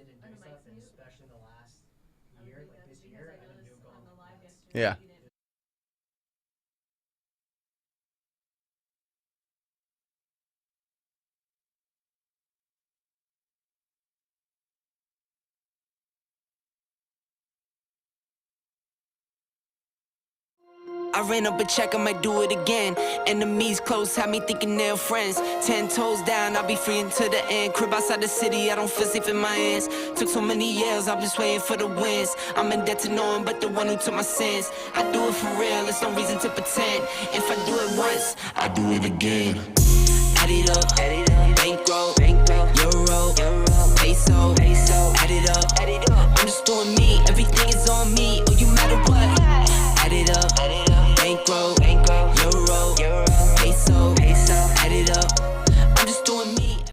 didn't do stuff, and especially the last year, like this year, I've been going nuts. Yeah. I ran up a check, I might do it again. Enemies close, had me thinking they're friends. 10 toes down, I'll be free until the end. Crib outside the city, I don't feel safe in my hands. Took so many years, I'm just waiting for the wins. I'm in debt to no one but the one who took my sins. I do it for real, there's no reason to pretend. If I do it once, I do it again. Add it up, bankroll, euro, peso, add it up. I'm just doing me, everything is on me. Oh, you matter what? Add it up, bankroll, euro, peso, add it up. I'm just doing me.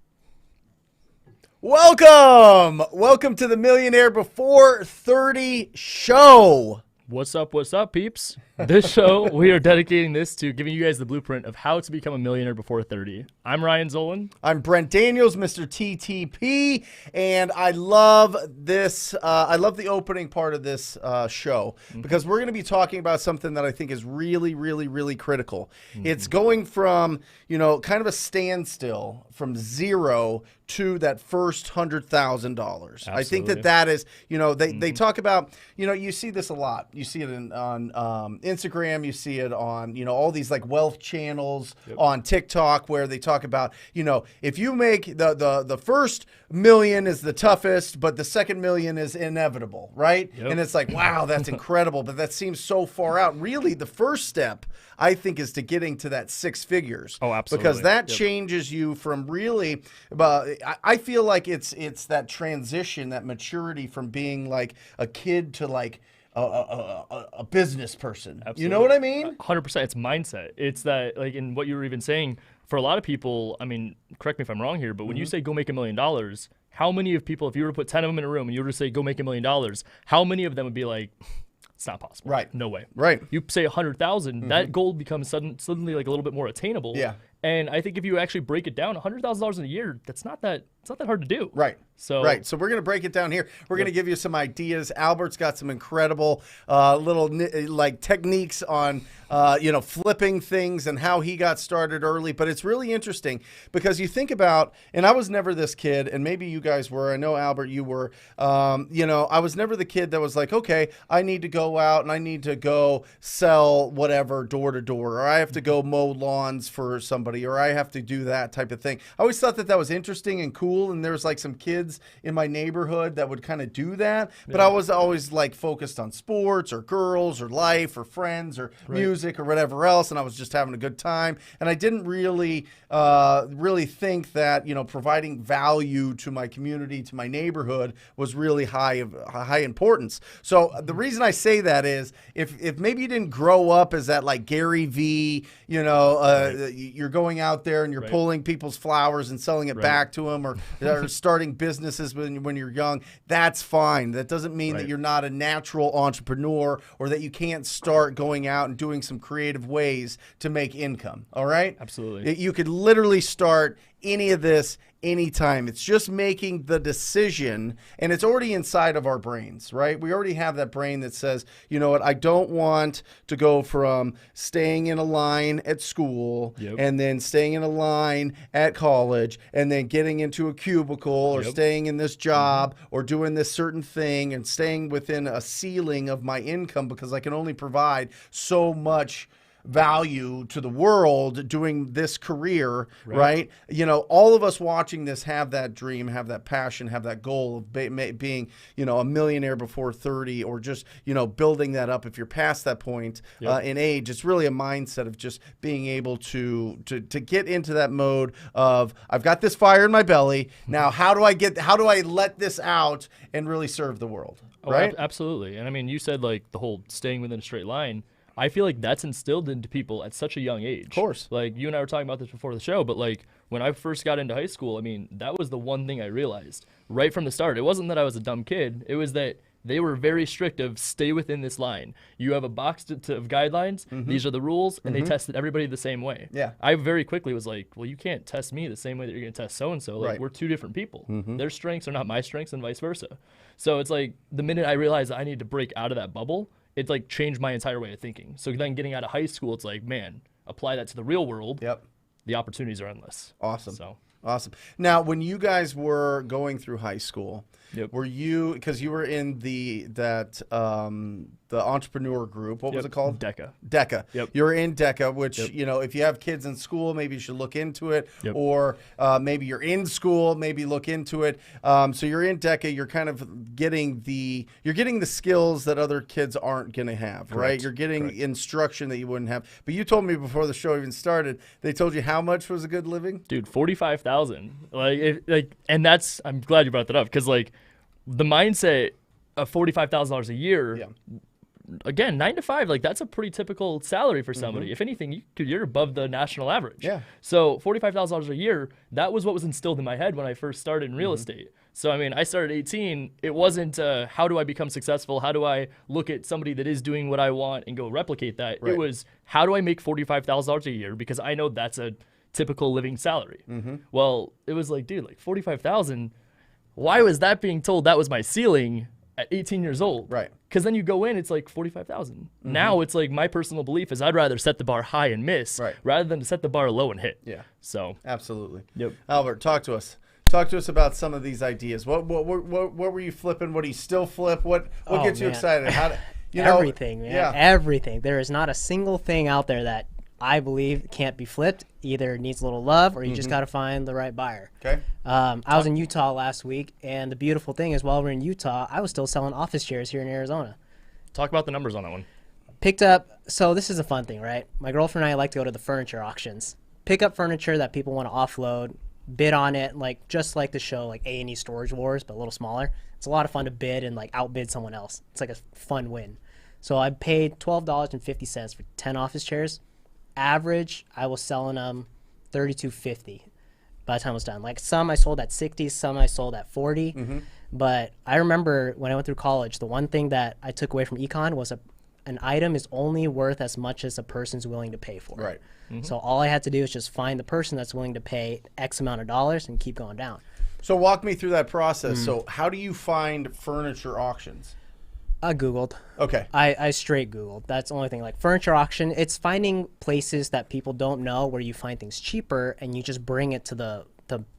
Welcome to the Millionaire Before 30 show. What's up, peeps? This show, we are dedicating this to giving you guys the blueprint of how to become a millionaire before 30. I'm Ryan Zolin. I'm Brent Daniels, Mr. TTP, and I love this. I love the opening part of this show because we're going to be talking about something that I think is really, really, really critical. It's going from, kind of a standstill from zero to that first $100,000. I think that is, they talk about, you see this a lot. You see it on Instagram, you see it on, all these like wealth channels on TikTok where they talk about, if you make the first million is the toughest, but the second million is inevitable, right? And it's like, wow, that's incredible, but that seems so far out. Really, the first step, I think, is to getting to that six figures. Oh, absolutely. Because that changes you from really, I feel like it's that transition, that maturity from being like a kid to like a business person. Absolutely. You know what I mean? 100%. It's mindset. It's that, like, in what you were even saying, for a lot of people, I mean, correct me if I'm wrong here, but when you say go make $1 million, how many of people, if you were to put 10 of them in a room and you were to say go make $1 million, how many of them would be like, it's not possible. Right. No way. Right. You say 100,000, that goal becomes suddenly like a little bit more attainable. Yeah. And I think if you actually break it down, $100,000 in a year, it's not that hard to do. Right. So we're going to break it down here. We're going to give you some ideas. Albert's got some incredible little techniques on flipping things and how he got started early. But it's really interesting because you think about, and I was never this kid, and maybe you guys were. I know, Albert, you were. I was never the kid that was like, okay, I need to go out and I need to go sell whatever door to door, or I have to go mow lawns for somebody, or I have to do that type of thing. I always thought that was interesting and cool, and there was like some kids in my neighborhood that would kind of do that, but I was always like focused on sports or girls or life or friends or music or whatever else, and I was just having a good time, and I didn't really think that providing value to my community, to my neighborhood, was really high importance. So the reason I say that is if maybe you didn't grow up as that like Gary V, you're going out there and you're pulling people's flowers and selling it back to them, or starting businesses when you're young, that's fine. That doesn't mean that you're not a natural entrepreneur or that you can't start going out and doing some creative ways to make income. All right? Absolutely. You could literally start any of this anytime. It's just making the decision, and it's already inside of our brains, right? We already have that brain that says, you know what, I don't want to go from staying in a line at school and then staying in a line at college and then getting into a cubicle or staying in this job or doing this certain thing and staying within a ceiling of my income because I can only provide so much value to the world doing this career, right? All of us watching this have that dream, have that passion, have that goal of being, a millionaire before 30, or just, building that up. If you're past that point in age, it's really a mindset of just being able to get into that mode of, I've got this fire in my belly. Now, how do I let this out and really serve the world? Right? Absolutely. And I mean, you said like the whole staying within a straight line. I feel like that's instilled into people at such a young age. Of course. Like, you and I were talking about this before the show, but like when I first got into high school, I mean, that was the one thing I realized right from the start. It wasn't that I was a dumb kid. It was that they were very strict of stay within this line. You have a box of guidelines. These are the rules, and they tested everybody the same way. Yeah. I very quickly was like, well, you can't test me the same way that you're going to test so-and-so. Like, Right. we're two different people. Their strengths are not my strengths and vice versa. So it's like the minute I realized I need to break out of that bubble, it like changed my entire way of thinking. So then getting out of high school, it's like, man, apply that to the real world. Yep. The opportunities are endless. Awesome. So. Awesome. Now, when you guys were going through high school, Yep. were you, because you were in the entrepreneur group, what was it called? DECA. DECA. Yep. You're in DECA, which, Yep. you know, if you have kids in school, maybe you should look into it. Yep. Or maybe you're in school, maybe look into it. So you're in DECA, you're kind of getting the skills that other kids aren't going to have, right? Correct. You're getting Correct. instruction that you wouldn't have. But you told me before the show even started, they told you how much was a good living? Dude, 45,000. And that's, I'm glad you brought that up, because like the mindset of $45,000 a year. Yeah. Again, 9 to 5, like that's a pretty typical salary for somebody. If anything, you're above the national average. Yeah. So $45,000 a year, that was what was instilled in my head when I first started in real estate. So I mean, I started at 18. It wasn't how do I become successful? How do I look at somebody that is doing what I want and go replicate that? Right. It was how do I make $45,000 a year, because I know that's a typical living salary. Well, it was like, dude, like 45,000. Why was that being told that was my ceiling at 18 years old? Right. Because then you go in, it's like 45,000. Now it's like my personal belief is I'd rather set the bar high and miss Right. rather than to set the bar low and hit. Yeah. So Absolutely. Yep. Albert, talk to us. Talk to us about some of these ideas. What were you flipping? What do you still flip? What Oh, gets you man. excited? How do, Everything, man. Yeah. Everything. There is not a single thing out there that I believe can't be flipped. Either needs a little love or you just got to find the right buyer. Okay. I was in Utah last week, and the beautiful thing is while we're in Utah, I was still selling office chairs here in Arizona. talk about the numbers on that one. Picked up, so this is a fun thing, right? My girlfriend and I like to go to the furniture auctions. Pick up furniture that people want to offload, bid on it, like just like the show, like A&E Storage Wars, but a little smaller. It's a lot of fun to bid and like outbid someone else. It's like a fun win. So I paid $12.50 for 10 office chairs. Average, I was selling them $32.50 by the time I was done. Like some I sold at 60, some I sold at 40. But I remember when I went through college, the one thing that I took away from econ was an item is only worth as much as a person's willing to pay for it. Right. So all I had to do is just find the person that's willing to pay X amount of dollars and keep going down. So walk me through that process. So how do you find furniture auctions? I Googled. Okay. I straight Googled. That's the only thing. Like furniture auction, it's finding places that people don't know where you find things cheaper and you just bring it to the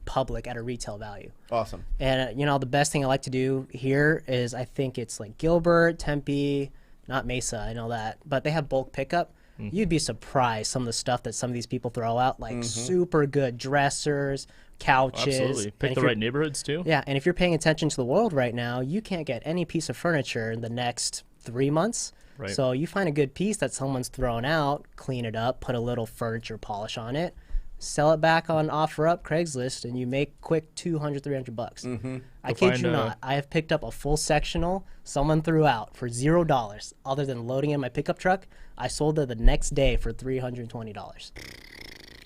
public at a retail value. Awesome. And you know, the best thing I like to do here is I think it's like Gilbert, Tempe, not Mesa, I know that, but they have bulk pickup. You'd be surprised some of the stuff that some of these people throw out, like super good dressers, couches. Absolutely. And Pick if the you're- right neighborhoods too. Yeah, and if you're paying attention to the world right now, you can't get any piece of furniture in the next 3 months. Right. So you find a good piece that someone's thrown out, clean it up, put a little furniture polish on it, sell it back on OfferUp, Craigslist, and you make quick $200, $300. I Go kid find you a- not. I have picked up a full sectional someone threw out for $0 other than loading in my pickup truck. I sold it the next day for $320.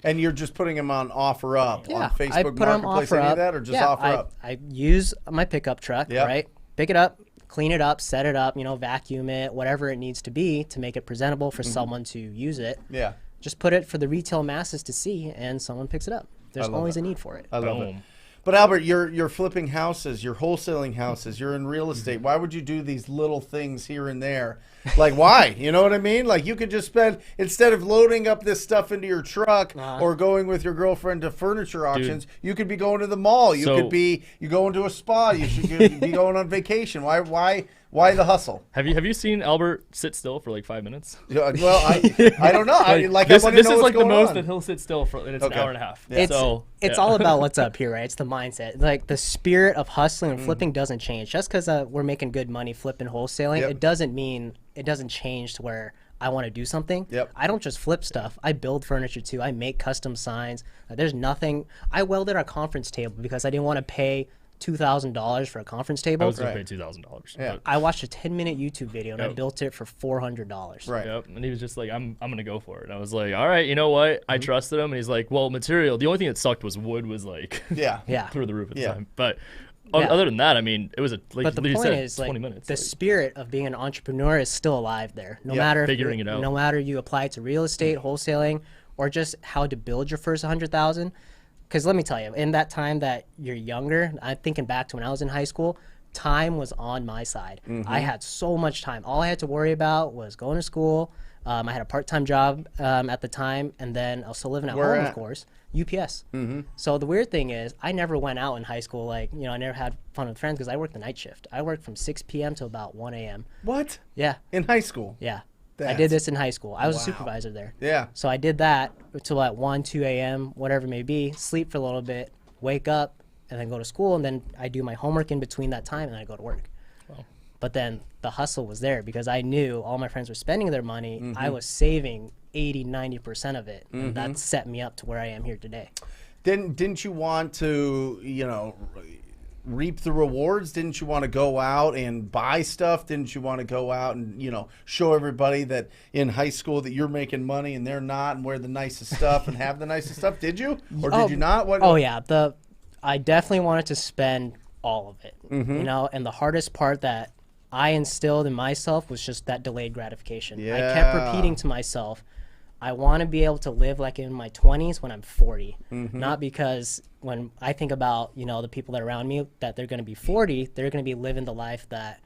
And you're just putting them on OfferUp on I Facebook put 'em Marketplace, OfferUp. any of that, or just yeah, OfferUp? I use my pickup truck, Yep. right? Pick it up, clean it up, set it up, you know, vacuum it, whatever it needs to be to make it presentable for someone to use it. Yeah. Just put it for the retail masses to see, and someone picks it up. There's love always that. a need for it. I love it. Boom. But Albert, you're flipping houses, you're wholesaling houses, you're in real estate. Why would you do these little things here and there? Like, why? You know what I mean? Like, you could just spend, instead of loading up this stuff into your truck or going with your girlfriend to furniture auctions, you could be going to the mall. You could be going to a spa. You should be going on vacation. Why the hustle? Have you seen Albert sit still for like 5 minutes? Yeah, well, I don't know. I wanna this know is what's like the going most on. that he'll sit still for, and it's Okay. an hour and a half. Yeah. It's all about what's up here, right? It's the mindset. Like the spirit of hustling and flipping doesn't change. Just because we're making good money flipping wholesaling, Yep. it doesn't mean it doesn't change to where I want to do something. Yep. I don't just flip stuff. I build furniture too. I make custom signs. There's nothing. I welded our conference table because I didn't want to pay $2,000 for a conference I table. was gonna Right. pay $2,000. Yeah. I watched a 10-minute YouTube video and I Yep. built it for $400. Right. Yep. And he was just like, I'm gonna go for it. And I was like, all right, you know what? I trusted him. And he's like, well, material. The only thing that sucked was wood was like Yeah. Yeah. through the roof at the Yeah. time. But Other than that, I mean, it was like But the you point said, is, 20 like, minutes. the spirit of being an entrepreneur is still alive there. No Yeah, matter if figuring it out. no matter you apply it to real estate, wholesaling, or just how to build your first 100,000. Because let me tell you, in that time that you're younger, I'm thinking back to when I was in high school, time was on my side. I had so much time. All I had to worry about was going to school. I had a part-time job at the time, and then I was still living at Where home, at? of course. UPS. So the weird thing is, I never went out in high school. Like, you know, I never had fun with friends because I worked the night shift. I worked from 6 p.m. to about 1 a.m. What? Yeah, In high school? yeah. I That's- did this in high school. I was a Wow. supervisor there. Yeah. So I did that until at 1, 2 a.m., whatever it may be, sleep for a little bit, wake up, and then go to school. And then I do my homework in between that time, and then I go to work. But then the hustle was there because I knew all my friends were spending their money. I was saving 80, 90% of it. And that set me up to where I am here today. Didn't you want to, reap the rewards? Didn't you want to go out and buy stuff? Didn't you want to go out and, show everybody that in high school that you're making money and they're not, and wear the nicest stuff and have the nicest stuff? Did you? Or did you not? What? Oh, yeah. I definitely wanted to spend all of it, and the hardest part that I instilled in myself was just that delayed gratification. I kept Yeah. repeating to myself, I want to be able to live like in my 20s when I'm 40. Not because when I think about, the people that are around me, that they're going to be 40, they're going to be living the life that's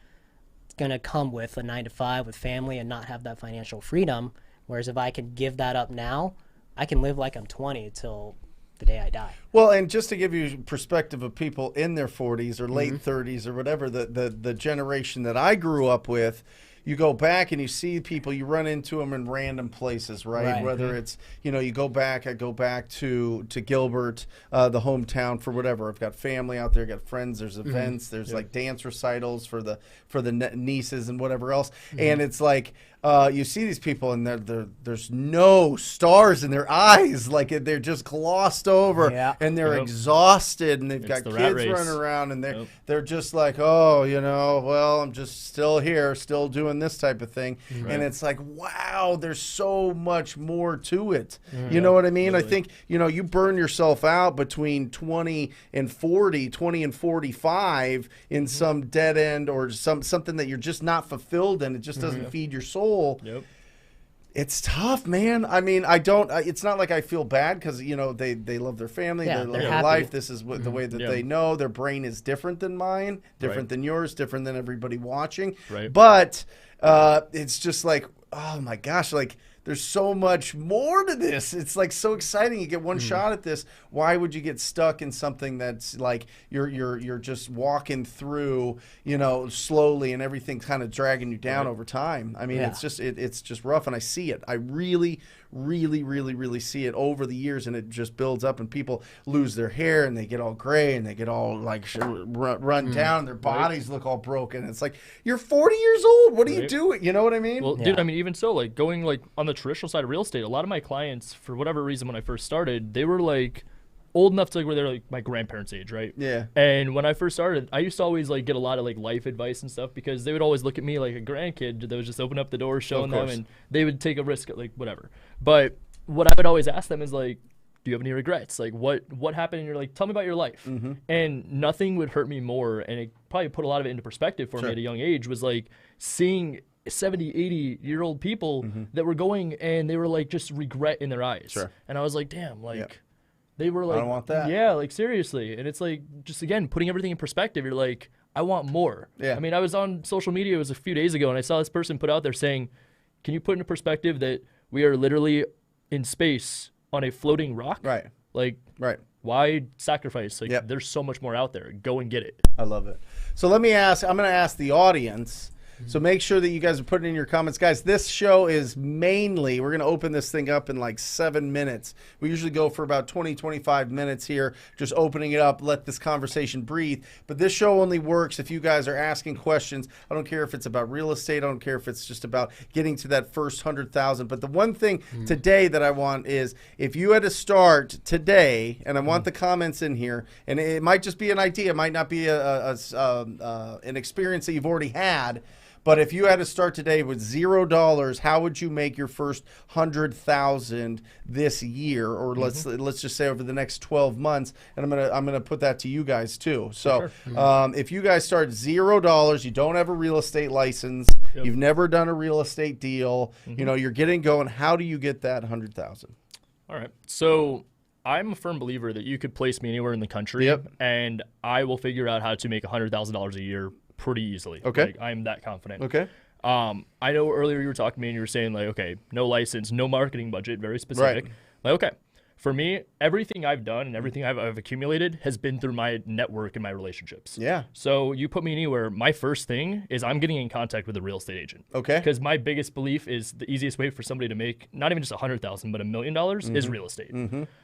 going to come with a 9-to-5 with family and not have that financial freedom. Whereas if I can give that up now, I can live like I'm 20 till the day I die. Well, and just to give you perspective of people in their 40s or late 30s or whatever, the generation that I grew up with, you go back and you see people, you run into them in random places, right? Whether it's, I go back to Gilbert, the hometown for whatever. I've got family out there, got friends, there's events, there's like dance recitals for the nieces and whatever else. And it's like, you see these people and there's no stars in their eyes. Like they're just glossed over and they're exhausted and they've got the rat kids race. running around and they're just like, oh, well, I'm just still here, still doing this type of thing. And it's like, wow, there's so much more to it. You know what I mean? I think, you burn yourself out between 20 and 40, 20 and 45 in some dead end or something that you're just not fulfilled in. It just doesn't feed your soul. Yep. It's tough, man. I mean, it's not like I feel bad because, they love their family, they love they're their happy. life. This is the way that they know. Their brain is different than mine, different than yours, different than everybody watching. Right. But it's just like, oh my gosh, like there's so much more to this. It's like so exciting. You get one shot at this. Why would you get stuck in something that's like you're just walking through, slowly and everything kind of dragging you down over time? I mean, it's just rough, and I see it. I really see it over the years, and it just builds up, and people lose their hair and they get all gray and they get all like run down. Their bodies look all broken. It's like, you're 40 years old. What are you doing? You know what I mean? Well, dude, I mean, even so, like going like on the traditional side of real estate, a lot of my clients, for whatever reason, when I first started, they were like old enough to like where they're like my grandparents' age, right? Yeah. And when I first started, I used to always like get a lot of like life advice and stuff because they would always look at me like a grandkid that was just open up the door, showing them, and they would take a risk, like whatever. But what I would always ask them is like, do you have any regrets? Like what happened? And you're like, tell me about your life. And nothing would hurt me more, and it probably put a lot of it into perspective for me at a young age, was like seeing 70, 80-year-old people that were going and they were like just regret in their eyes. And I was like, damn, like they were like, I don't want that. Yeah, like seriously. And it's like, just again, putting everything in perspective, you're like, I want more. Yeah. I mean, I was on social media, it was a few days ago, and I saw this person put out there saying, can you put into perspective that we are literally in space on a floating rock? Right. Like, why sacrifice? Like, there's so much more out there. Go and get it. I love it. So I'm going to ask the audience. So make sure that you guys are putting in your comments. Guys, this show is mainly, we're going to open this thing up in like 7 minutes. We usually go for about 20, 25 minutes here, just opening it up, let this conversation breathe. But this show only works if you guys are asking questions. I don't care if it's about real estate. I don't care if it's just about getting to that first 100,000. But the one thing today that I want is, if you had to start today, and I want the comments in here, and it might just be an idea, it might not be an experience that you've already had, But if you had to start today with $0, how would you make your first 100,000 this year, or let's just say over the next 12 months? And I'm gonna put that to you guys too. So if you guys start $0, you don't have a real estate license, you've never done a real estate deal, you know, you're getting going. How do you get that 100,000? All right. So I'm a firm believer that you could place me anywhere in the country, and I will figure out how to make $100,000 a year pretty easily. Okay. Like, I'm that confident. Okay. I know earlier you were talking to me and you were saying like, okay, no license, no marketing budget, very specific. Right. Like, okay. For me, everything I've done and everything I've accumulated has been through my network and my relationships. Yeah. So you put me anywhere, my first thing is I'm getting in contact with a real estate agent. Okay. Because my biggest belief is the easiest way for somebody to make not even just $100,000, but $1 million is real estate.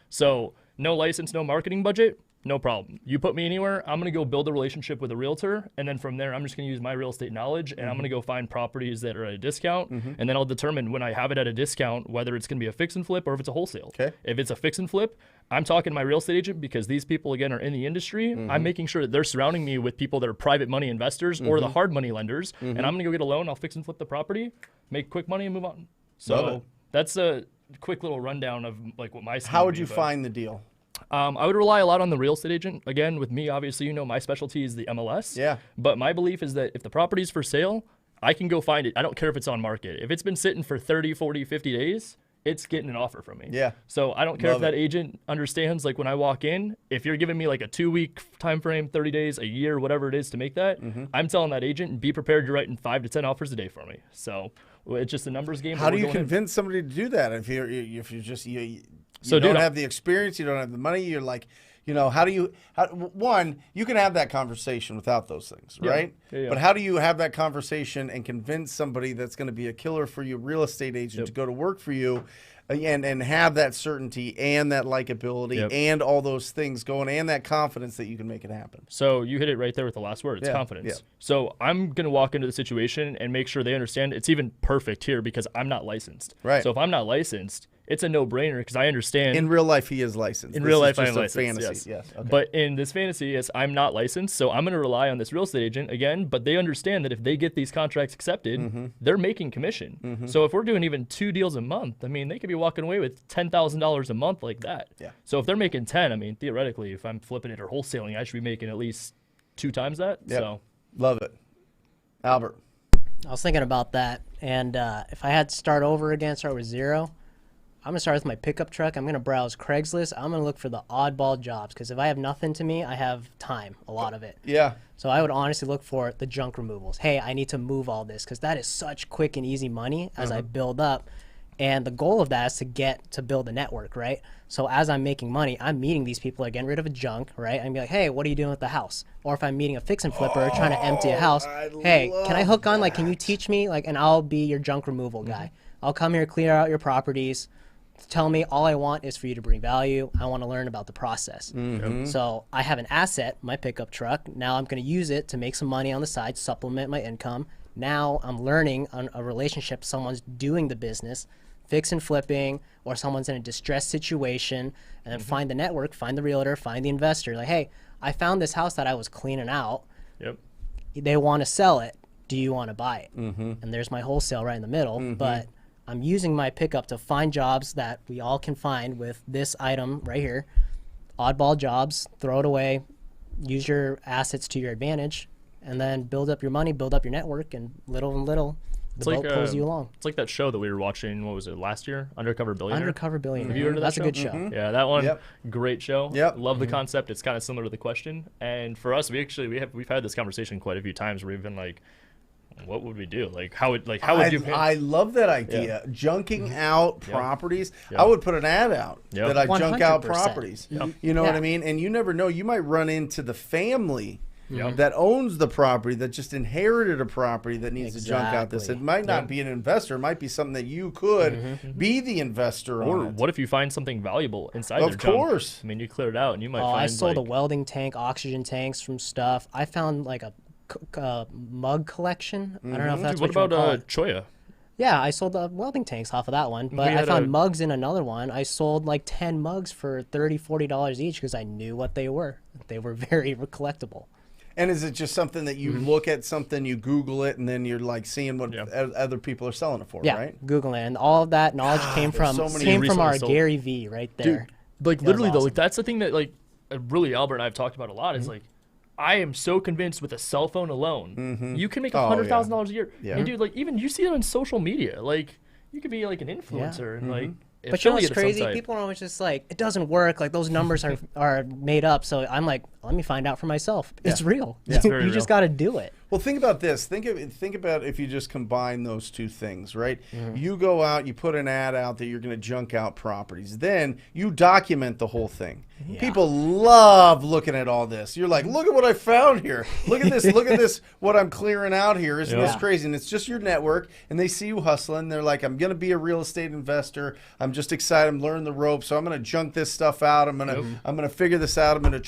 So no license, no marketing budget, no problem. You put me anywhere, I'm going to go build a relationship with a realtor. And then from there, I'm just going to use my real estate knowledge and I'm going to go find properties that are at a discount. And then I'll determine when I have it at a discount, whether it's going to be a fix and flip or if it's a wholesale. Okay. If it's a fix and flip, I'm talking to my real estate agent because these people, again, are in the industry. I'm making sure that they're surrounding me with people that are private money investors or the hard money lenders. And I'm going to go get a loan. I'll fix and flip the property, make quick money and move on. So that's a quick little rundown of like what my How would you find the deal? I would rely a lot on the real estate agent. Again, with me, obviously, you know, my specialty is the MLS. Yeah. But my belief is that if the property's for sale, I can go find it. I don't care if it's on market. If it's been sitting for 30, 40, 50 days, it's getting an offer from me. Yeah. So I don't care if that agent understands, like when I walk in, if you're giving me like a 2-week time frame, 30 days, a year, whatever it is to make that, I'm telling that agent, be prepared, you're writing 5 to 10 offers a day for me. So it's just a numbers game. How do you convince somebody to do that if you're just you don't have the experience, you don't have the money, you're like, you know, one, you can have that conversation without those things, right? Yeah. But how do you have that conversation and convince somebody that's going to be a killer for you, real estate agent, to go to work for you and have that certainty and that likability and all those things going and that confidence that you can make it happen? So you hit it right there with the last word. It's confidence. Yeah. So I'm going to walk into the situation and make sure they understand it's even perfect here because I'm not licensed. Right. So if I'm not licensed, it's a no-brainer because I understand. In real life, he is licensed. In This real is life, I'm just a licensed. fantasy. Yes. Okay. But in this fantasy, yes, I'm not licensed, so I'm going to rely on this real estate agent again. But they understand that if they get these contracts accepted, they're making commission. So if we're doing even 2 deals a month, I mean, they could be walking away with $10,000 a month like that. Yeah. So if they're making 10, I mean, theoretically, if I'm flipping it or wholesaling, I should be making at least 2 times that. Yep. So Love it. Albert. I was thinking about that, and if I had to start over again, start with 0, I'm going to start with my pickup truck. I'm going to browse Craigslist. I'm going to look for the oddball jobs because if I have nothing to me, I have time, a lot of it. Yeah. So I would honestly look for the junk removals. Hey, I need to move all this because that is such quick and easy money as I build up. And the goal of that is to get to build a network, right? So as I'm making money, I'm meeting these people that are getting rid of a junk, right? I'm be like, hey, what are you doing with the house? Or if I'm meeting a fix and flipper trying to empty a house, hey, can I hook on? Like, can you teach me? Like, and I'll be your junk removal guy. I'll come here, clear out your properties. Tell me all I want is for you to bring value. I want to learn about the process. So I have an asset, my pickup truck. Now I'm going to use it to make some money on the side, supplement my income. Now I'm learning on a relationship. Someone's doing the business, fix and flipping, or someone's in a distressed situation, and then find the network, find the realtor, find the investor. Like, hey, I found this house that I was cleaning out. They want to sell it. Do you want to buy it? And there's my wholesale right in the middle. But I'm using my pickup to find jobs that we all can find with this item right here. Oddball jobs, throw it away, use your assets to your advantage, and then build up your money, build up your network, and little, the boat pulls you along. It's like that show that we were watching, what was it, last year? Undercover Billionaire? Undercover Billionaire. Have you heard of that That's show? a good show. Yeah, that one, great show. Love the concept. It's kind of similar to the question. And for us, we've had this conversation quite a few times where we've been like, what would we do? Like, how would you? I love that idea. Junking out properties. I would put an ad out that I junk out 100%. properties. You know what I mean? And you never know. You might run into the family that owns the property that just inherited a property that needs to junk out this. It might not be an investor. It might be something that you could be the investor on. Or it. what if you find something valuable inside their Of junk? course. I mean, you clear it out and you might find I sold a like, welding tank, oxygen tanks from stuff. I found like a mug collection. I don't know if that's what what about Choya? Yeah, I sold the welding tanks off of that one, but I found mugs in another one. I sold like 10 mugs for $30, $40 each because I knew what they were. They were very collectible. And is it just something that you look at something, you Google it, and then you're like seeing what other people are selling it for, Yeah, right? Googling it. And all of that knowledge came there's from so many our resources. Gary V right there. Like That was literally though, awesome. like that's the thing that like really Albert and I have talked about a lot is like I am so convinced with a cell phone alone, you can make $100,000 a year. Yeah. And dude, like even you see it on social media, like you could be like an influencer and like But you know what's affiliate of some crazy? type. People are always just like, it doesn't work. Like those numbers are made up. So I'm like, let me find out for myself. It's real. It's very You just real. got to do it. Well, think about this. Think about if you just combine those two things, right? You go out, you put an ad out that you're going to junk out properties. Then you document the whole thing. People love looking at all this. You're like, look at what I found here. Look at this. Look at this. What I'm clearing out here. Isn't this crazy? And it's just your network. And they see you hustling. They're like, I'm going to be a real estate investor. I'm just excited. I'm learning the ropes. So I'm going to junk this stuff out. I'm going to figure this out. I'm going to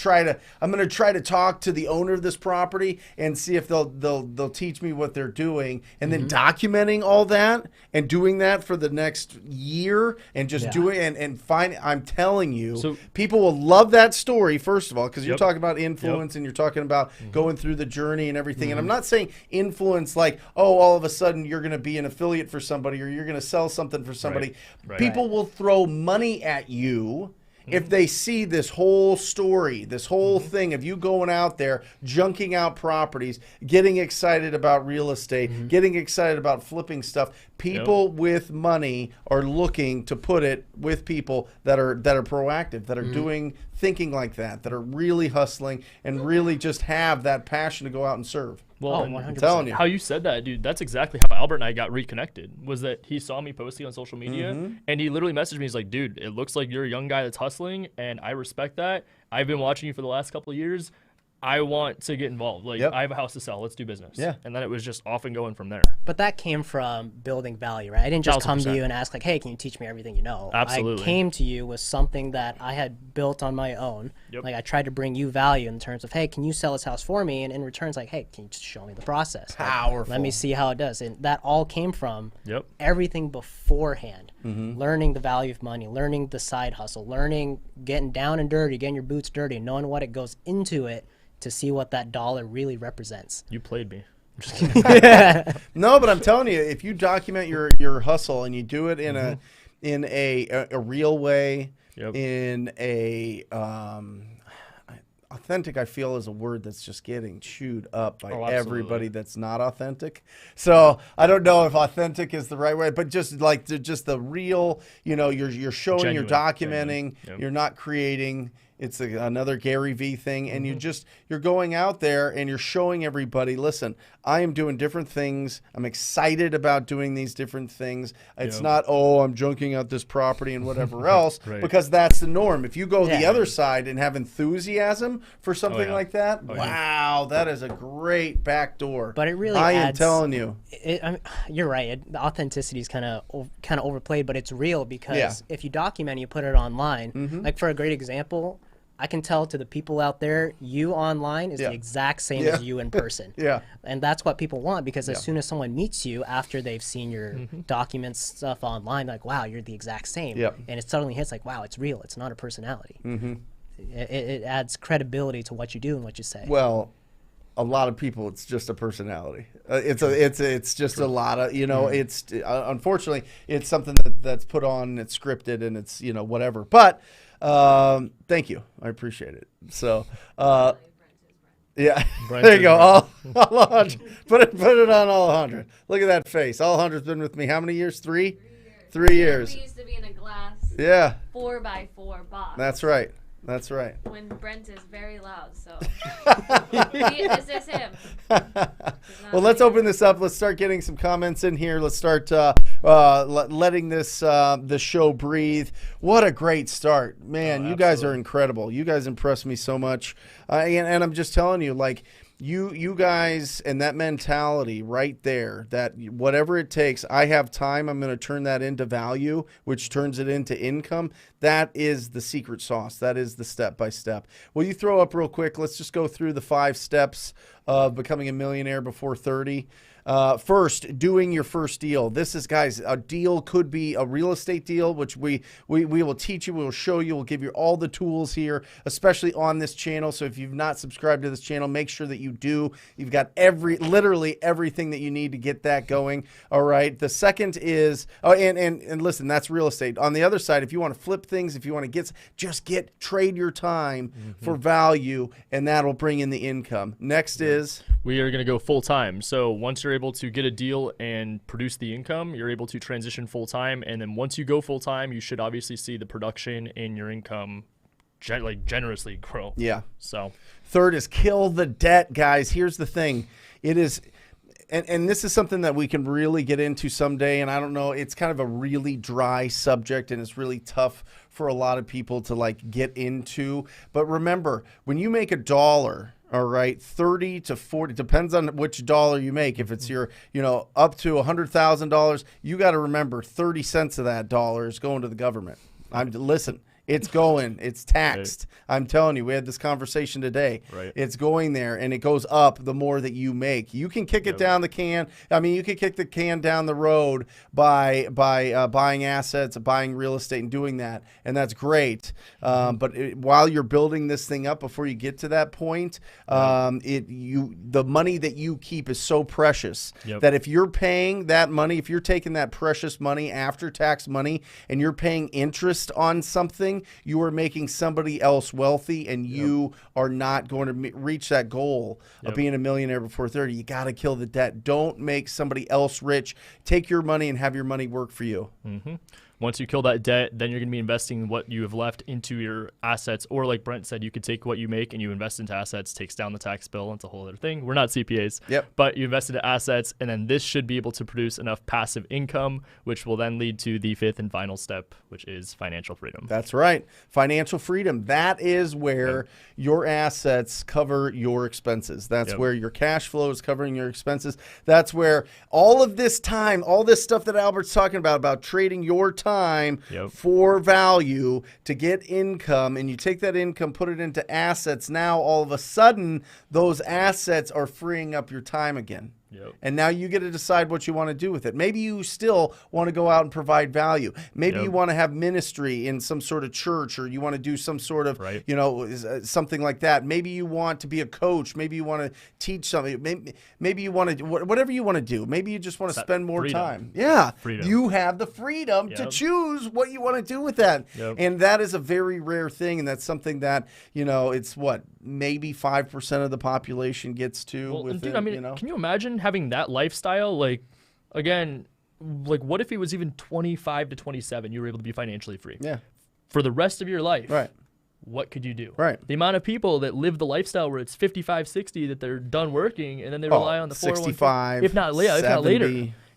try to talk to the owner of this property and see if they'll teach me what they're doing, and then documenting all that and doing that for the next year and just doing and find. I'm telling you, people will love that story first of all because you're talking about influence and you're talking about going through the journey and everything. And I'm not saying influence like all of a sudden you're going to be an affiliate for somebody or you're going to sell something for somebody. People will throw money at you. If they see this whole story, this whole thing of you going out there, junking out properties, getting excited about real estate, getting excited about flipping stuff, people with money are looking to put it with people that are proactive, that are thinking like that are really hustling and really just have that passion to go out and serve. Well, Oh, 100%. I'm telling you. how you said that, dude, that's exactly how Albert and I got reconnected, was that he saw me posting on social media and he literally messaged me. He's like, dude, it looks like you're a young guy that's hustling and I respect that. I've been watching you for the last couple of years. I want to get involved. Like, I have a house to sell. Let's do business. Yeah. And then it was just off and going from there. But that came from building value, right? I didn't just come to 1000%. you and ask like, hey, can you teach me everything you know? Absolutely. I came to you with something that I had built on my own. Yep. Like I tried to bring you value in terms of, hey, can you sell this house for me? And in return, it's like, hey, can you just show me the process? Like, Powerful. let me see how it does. And that all came from Yep. everything beforehand. Learning the value of money, learning the side hustle, learning getting down and dirty, getting your boots dirty, knowing what it goes into it to see what that dollar really represents. You played me. I'm just kidding. No, but I'm telling you, if you document your hustle and you do it in a real way, in a authentic, I feel is a word that's just getting chewed up by everybody that's not authentic. So I don't know if authentic is the right way, but just like just the real, you're showing, Genuine, you're documenting, genuine. you're not creating. It's another Gary V thing, and you're going out there and you're showing everybody, listen, I am doing different things. I'm excited about doing these different things. It's not, I'm junking out this property and whatever else, because that's the norm. If you go the other side and have enthusiasm for something like that, wow, that is a great backdoor. But it really I am adds- telling you. I mean, you're right. The authenticity is kind of overplayed, but it's real because if you document, you put it online. Like for a great example, I can tell to the people out there, you online is the exact same as you in person. And that's what people want because as soon as someone meets you after they've seen your documents stuff online, like, wow, you're the exact same. And it suddenly hits like, wow, it's real. It's not a personality. It adds credibility to what you do and what you say. Well, a lot of people, it's just a personality. It's just a lot of, it's unfortunately, it's something that's put on, it's scripted, and it's, whatever. But thank you. I appreciate it. So, yeah, there you go. All 100. Put it on all 100. Look at that face. All 100's been with me. How many years? 3? 3 years. We used to be in a glass 4x4 box. That's right. That's right. When Brent is very loud, so this is him. Well, let's open this up. Let's start getting some comments in here. Let's start letting this show breathe. What a great start, man! You guys are incredible. You guys impress me so much, and I'm just telling you, like. You guys and that mentality right there, that whatever it takes, I have time, I'm going to turn that into value, which turns it into income. That is the secret sauce. That is the step by step. Will you throw up real quick? Let's just go through the 5 steps of becoming a millionaire before 30. First, doing your first deal. This is, guys, a deal could be a real estate deal, which we will teach you, we will show you, we'll give you all the tools here, especially on this channel. So if you've not subscribed to this channel, make sure that you do. You've got literally everything that you need to get that going. All right. The second is, and listen, that's real estate. On the other side, if you want to flip things, if you want to trade your time for value, and that'll bring in the income. Next is, we are going to go full time. So once you're able to get a deal and produce the income, you're able to transition full time. And then once you go full time, you should obviously see the production and your income generously grow. Yeah. So third is kill the debt, guys. Here's the thing. It is, and this is something that we can really get into someday. And I don't know, it's kind of a really dry subject, and it's really tough for a lot of people to like get into. But remember, when you make $1, all right, 30 to 40, depends on which dollar you make. If it's your, up to $100,000, you got to remember 30 cents of that dollar is going to the government. Listen, it's going, it's taxed. Right. I'm telling you, we had this conversation today. Right. It's going there, and it goes up the more that you make. You can kick it down the can. I mean, you can kick the can down the road by buying assets, buying real estate, and doing that, and that's great. But while you're building this thing up, before you get to that point, the money that you keep is so precious that if you're paying that money, if you're taking that precious money, after tax money, and you're paying interest on something, you are making somebody else wealthy, and you are not going to reach that goal of being a millionaire before 30. You got to kill the debt. Don't make somebody else rich. Take your money and have your money work for you. Once you kill that debt, then you're going to be investing what you have left into your assets. Or like Brent said, you could take what you make and you invest into assets, takes down the tax bill. It's a whole other thing. We're not CPAs, but you invest into assets, and then this should be able to produce enough passive income, which will then lead to the fifth and final step, which is financial freedom. That's right. Financial freedom. That is where your assets cover your expenses. That's where your cash flow is covering your expenses. That's where all of this time, all this stuff that Albert's talking about trading your time for value to get income, and you take that income, put it into assets. Now all of a sudden those assets are freeing up your time again. And now you get to decide what you want to do with it. Maybe you still want to go out and provide value. Maybe you want to have ministry in some sort of church, or you want to do some sort of, something like that. Maybe you want to be a coach. Maybe you want to teach something. Maybe you want to, whatever you want to do. Maybe you just want to spend more time. Yeah. You have the freedom to choose what you want to do with that. And that is a very rare thing. And that's something that, it's what, maybe 5% of the population gets to. Well, with dude, it, I mean, can you imagine having that lifestyle? Like, again, like what if it was even 25 to 27, you were able to be financially free? For the rest of your life. What could you do? The amount of people that live the lifestyle where it's 55, 60 that they're done working, and then they rely on the 65, 401k, if not 70. later.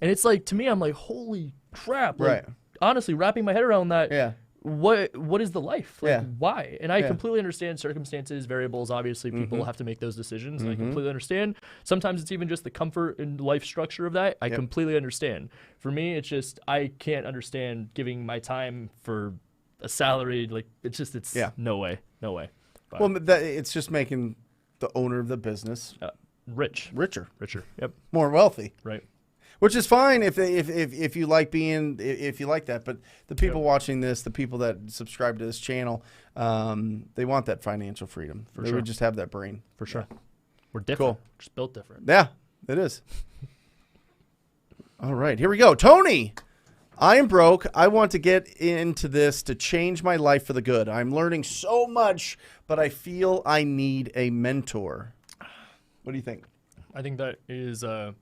And it's like, to me, I'm like, holy crap. Like, honestly, wrapping my head around that. What is the life? Like, why? And I completely understand circumstances, variables. Obviously, people have to make those decisions. And I completely understand. Sometimes it's even just the comfort and life structure of that. I completely understand. For me, it's just I can't understand giving my time for a salary. Like, it's no way. But, well, it's just making the owner of the business richer. More wealthy. Which is fine if you like if you like that. But the people watching this, the people that subscribe to this channel, they want that financial freedom. They would just have that brain. For sure. We're different. Cool. Just built different. Yeah, it is. All right, here we go. Tony, I am broke. I want to get into this to change my life for the good. I'm learning so much, but I feel I need a mentor. What do you think? I think that is a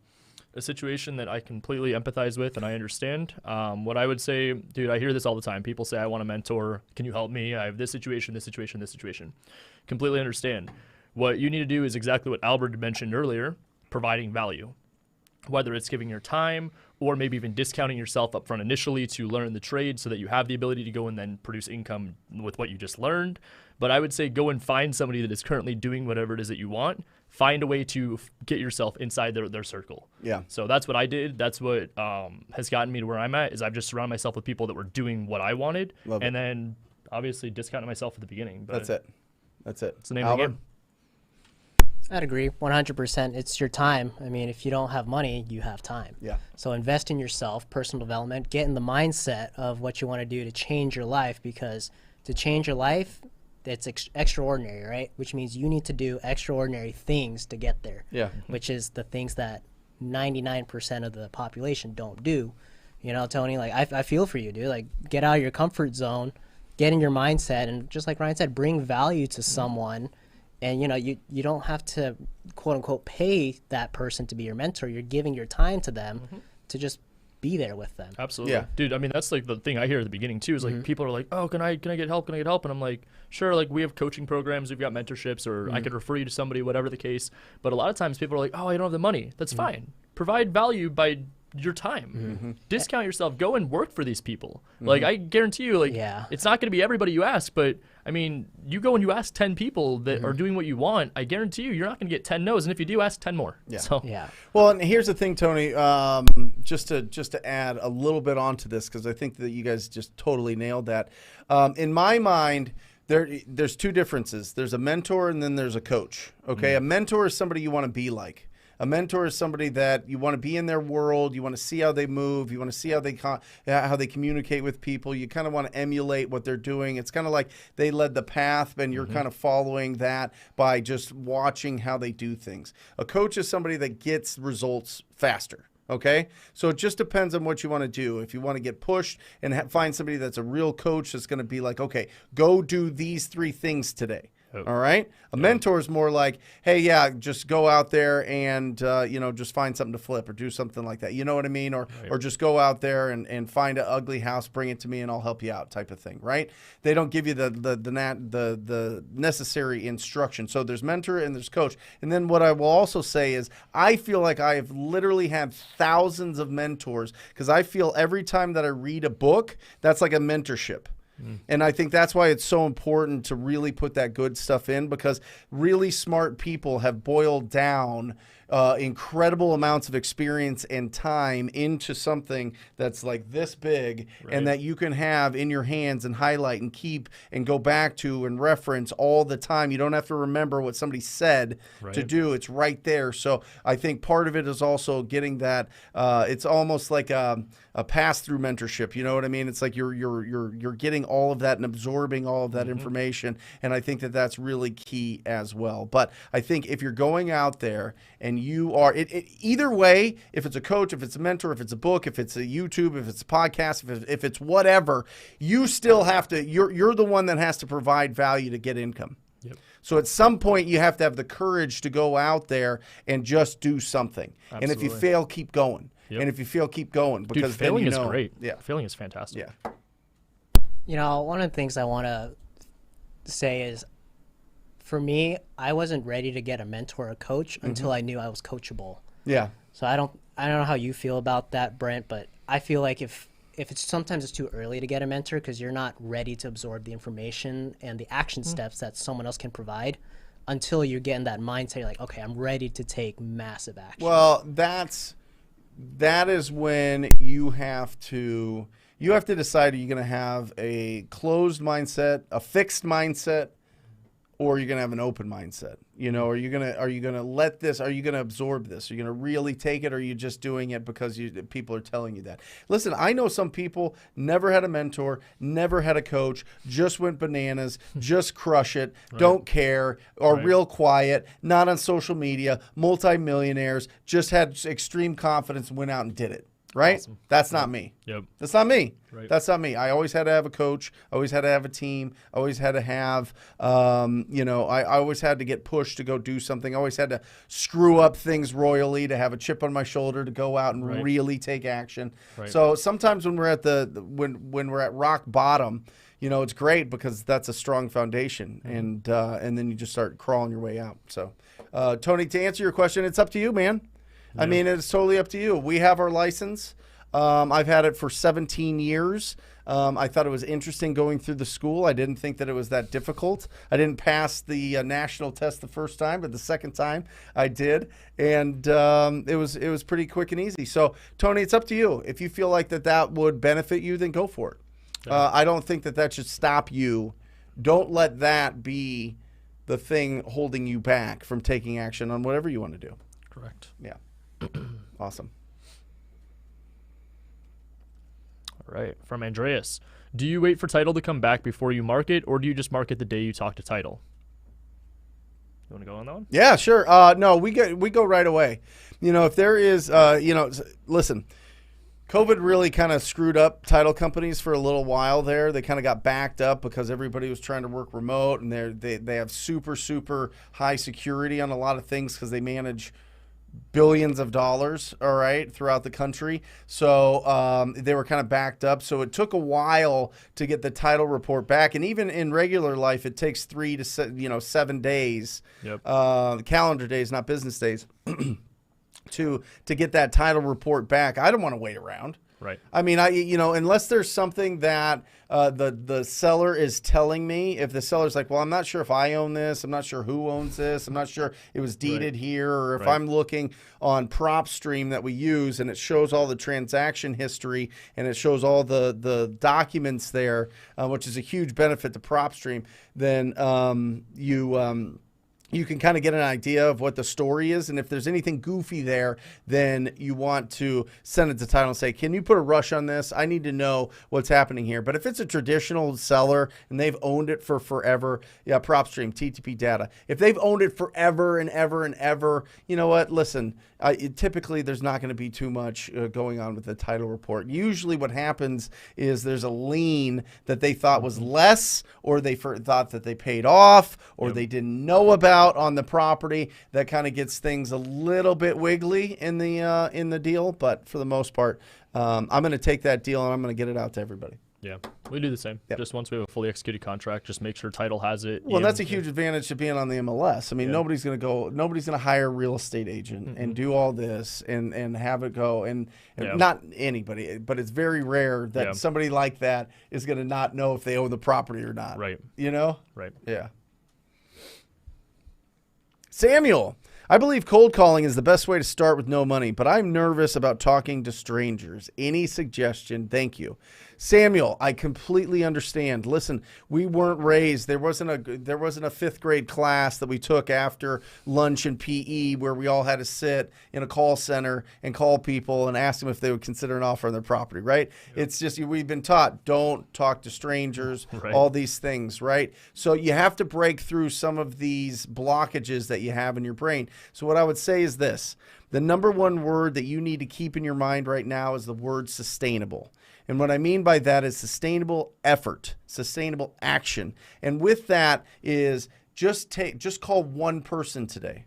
situation that I completely empathize with and I understand. What I would say, dude, I hear this all the time. People say, I want a mentor. Can you help me? I have this situation, this situation, this situation. Completely understand. What you need to do is exactly what Albert mentioned earlier, providing value. Whether it's giving your time or maybe even discounting yourself up front initially to learn the trade so that you have the ability to go and then produce income with what you just learned. But I would say go and find somebody that is currently doing whatever it is that you want. Find a way to get yourself inside their circle. So that's what I did. That's what has gotten me to where I'm at, is I've just surrounded myself with people that were doing what I wanted. And then obviously discounted myself at the beginning. But that's it. It's the name of the game. I'd agree 100%. It's your time. I mean, if you don't have money, you have time. Yeah. So invest in yourself, personal development, get in the mindset of what you want to do to change your life, because to change your life, it's extraordinary, right? Which means you need to do extraordinary things to get there. Yeah. Which is the things that 99% of the population don't do. You know, Tony, like I feel for you, dude. Like, get out of your comfort zone, get in your mindset, and just like Ryan said, bring value to someone. And, you know, you don't have to, quote unquote, pay that person to be your mentor. You're giving your time to them to just be there with them. Absolutely. Yeah. Dude, I mean, that's like the thing I hear at the beginning too, is like people are like, oh, can I get help? Can I get help? And I'm like, sure, like we have coaching programs, we've got mentorships, or I could refer you to somebody, whatever the case. But a lot of times people are like, oh, I don't have the money. That's fine. Provide value by your time. Discount yourself. Go and work for these people. Like, I guarantee you, like, it's not going to be everybody you ask, but I mean, you go and you ask 10 people that are doing what you want, I guarantee you're not going to get 10 no's. And if you do, ask 10 more. Yeah. So, Well, and here's the thing, Tony, just to add a little bit onto this, because I think that you guys just totally nailed that. In my mind, there's two differences. There's a mentor and then there's a coach. Okay. A mentor is somebody you want to be like. A mentor is somebody that you want to be in their world. You want to see how they move. You want to see how they communicate with people. You kind of want to emulate what they're doing. It's kind of like they led the path, and you're kind of following that by just watching how they do things. A coach is somebody that gets results faster. Okay, so it just depends on what you want to do. If you want to get pushed and find somebody that's a real coach that's going to be like, okay, go do these 3 things today. All right. A mentor is more like, hey, yeah, just go out there and, just find something to flip or do something like that. You know what I mean? Or just go out there and find an ugly house, bring it to me, and I'll help you out type of thing. Right. They don't give you the necessary instruction. So there's mentor and there's coach. And then what I will also say is I feel like I have literally had thousands of mentors, because I feel every time that I read a book, that's like a mentorship. And I think that's why it's so important to really put that good stuff in, because really smart people have boiled down incredible amounts of experience and time into something that's like this big, and that you can have in your hands and highlight and keep and go back to and reference all the time. You don't have to remember what somebody said to do. It's right there. So I think part of it is also getting that. It's almost like a pass-through mentorship. You know what I mean? It's like you're getting all of that and absorbing all of that information. And I think that that's really key as well. But I think if you're going out there and you are either way, if it's a coach, if it's a mentor, if it's a book, if it's a YouTube, if it's a podcast, if it's whatever, you still have to, you're the one that has to provide value to get income. Yep. So at some point you have to have the courage to go out there and just do something. Absolutely. And if you fail, keep going. Yep. And if you fail, keep going, because dude, failing then is great. Yeah. Failing is fantastic. Yeah. You know, one of the things I want to say is, for me, I wasn't ready to get a mentor or coach until I knew I was coachable. Yeah. So I don't know how you feel about that, Brent, but I feel like if it's sometimes it's too early to get a mentor, because you're not ready to absorb the information and the action steps that someone else can provide until you get in that mindset. You're like, okay, I'm ready to take massive action. Well, that is when you have to decide, are you going to have a closed mindset, a fixed mindset, or you're going to have an open mindset. You know, are you going to let this, are you going to absorb this? Are you going to really take it, or are you just doing it because people are telling you that? Listen, I know some people never had a mentor, never had a coach, just went bananas, just crush it, don't care, are real quiet, not on social media, multimillionaires, just had extreme confidence and went out and did it. Right? Awesome. That's not me. Yep. That's not me. Right. That's not me. I always had to have a coach. I always had to have a team. I always had to have, I always had to get pushed to go do something. I always had to screw up things royally to have a chip on my shoulder to go out and really take action. Right. So sometimes when we're at when we're at rock bottom, it's great because that's a strong foundation, and then you just start crawling your way out. So, Tony, to answer your question, it's up to you, man. I mean, it's totally up to you. We have our license. I've had it for 17 years. I thought it was interesting going through the school. I didn't think that it was that difficult. I didn't pass the national test the first time, but the second time I did. And it was pretty quick and easy. So, Tony, it's up to you. If you feel like that would benefit you, then go for it. I don't think that should stop you. Don't let that be the thing holding you back from taking action on whatever you want to do. Correct. Yeah. Awesome. All right. From Andreas. Do you wait for title to come back before you market, or do you just market the day you talk to title? You want to go on that one? Yeah, sure. No, we go right away. If there is, listen, COVID really kind of screwed up title companies for a little while there. They kind of got backed up because everybody was trying to work remote, and they have super, super high security on a lot of things because they manage billions of dollars, all right, throughout the country. So they were kind of backed up. So it took a while to get the title report back. And even in regular life, it takes 3 to 7 days, calendar days, not business days, to get that title report back. I don't want to wait around. Right. I mean, unless there's something that the seller is telling me, if the seller's like, well, I'm not sure if I own this, I'm not sure who owns this, I'm not sure it was deeded here, or if I'm looking on PropStream that we use and it shows all the transaction history and it shows all the documents there, which is a huge benefit to PropStream, then you can kind of get an idea of what the story is. And if there's anything goofy there, then you want to send it to title and say, can you put a rush on this? I need to know what's happening here. But if it's a traditional seller and they've owned it for forever, PropStream, TTP data. If they've owned it forever and ever and ever, you know what? Listen, typically there's not going to be too much going on with the title report. Usually what happens is there's a lien that they thought was less, or they thought that they paid off, or they didn't know about on the property. That kind of gets things a little bit wiggly in the deal. But for the most part, I'm going to take that deal and I'm going to get it out to everybody. Yeah, we do the same. Yep. Just once we have a fully executed contract, just make sure title has it. Well, that's a huge advantage to being on the MLS. I mean, nobody's going to hire a real estate agent and do all this and have it go. And not anybody, but it's very rare that somebody like that is going to not know if they own the property or not. Right. Right. Yeah. Samuel, I believe cold calling is the best way to start with no money, but I'm nervous about talking to strangers. Any suggestion? Thank you. Samuel, I completely understand. Listen, we weren't raised. There wasn't a fifth grade class that we took after lunch in PE where we all had to sit in a call center and call people and ask them if they would consider an offer on their property, right? Yep. It's just we've been taught, don't talk to strangers, all these things, right? So you have to break through some of these blockages that you have in your brain. So what I would say is this. The number one word that you need to keep in your mind right now is the word sustainable. And what I mean by that is sustainable effort, sustainable action. And with that is just call one person today,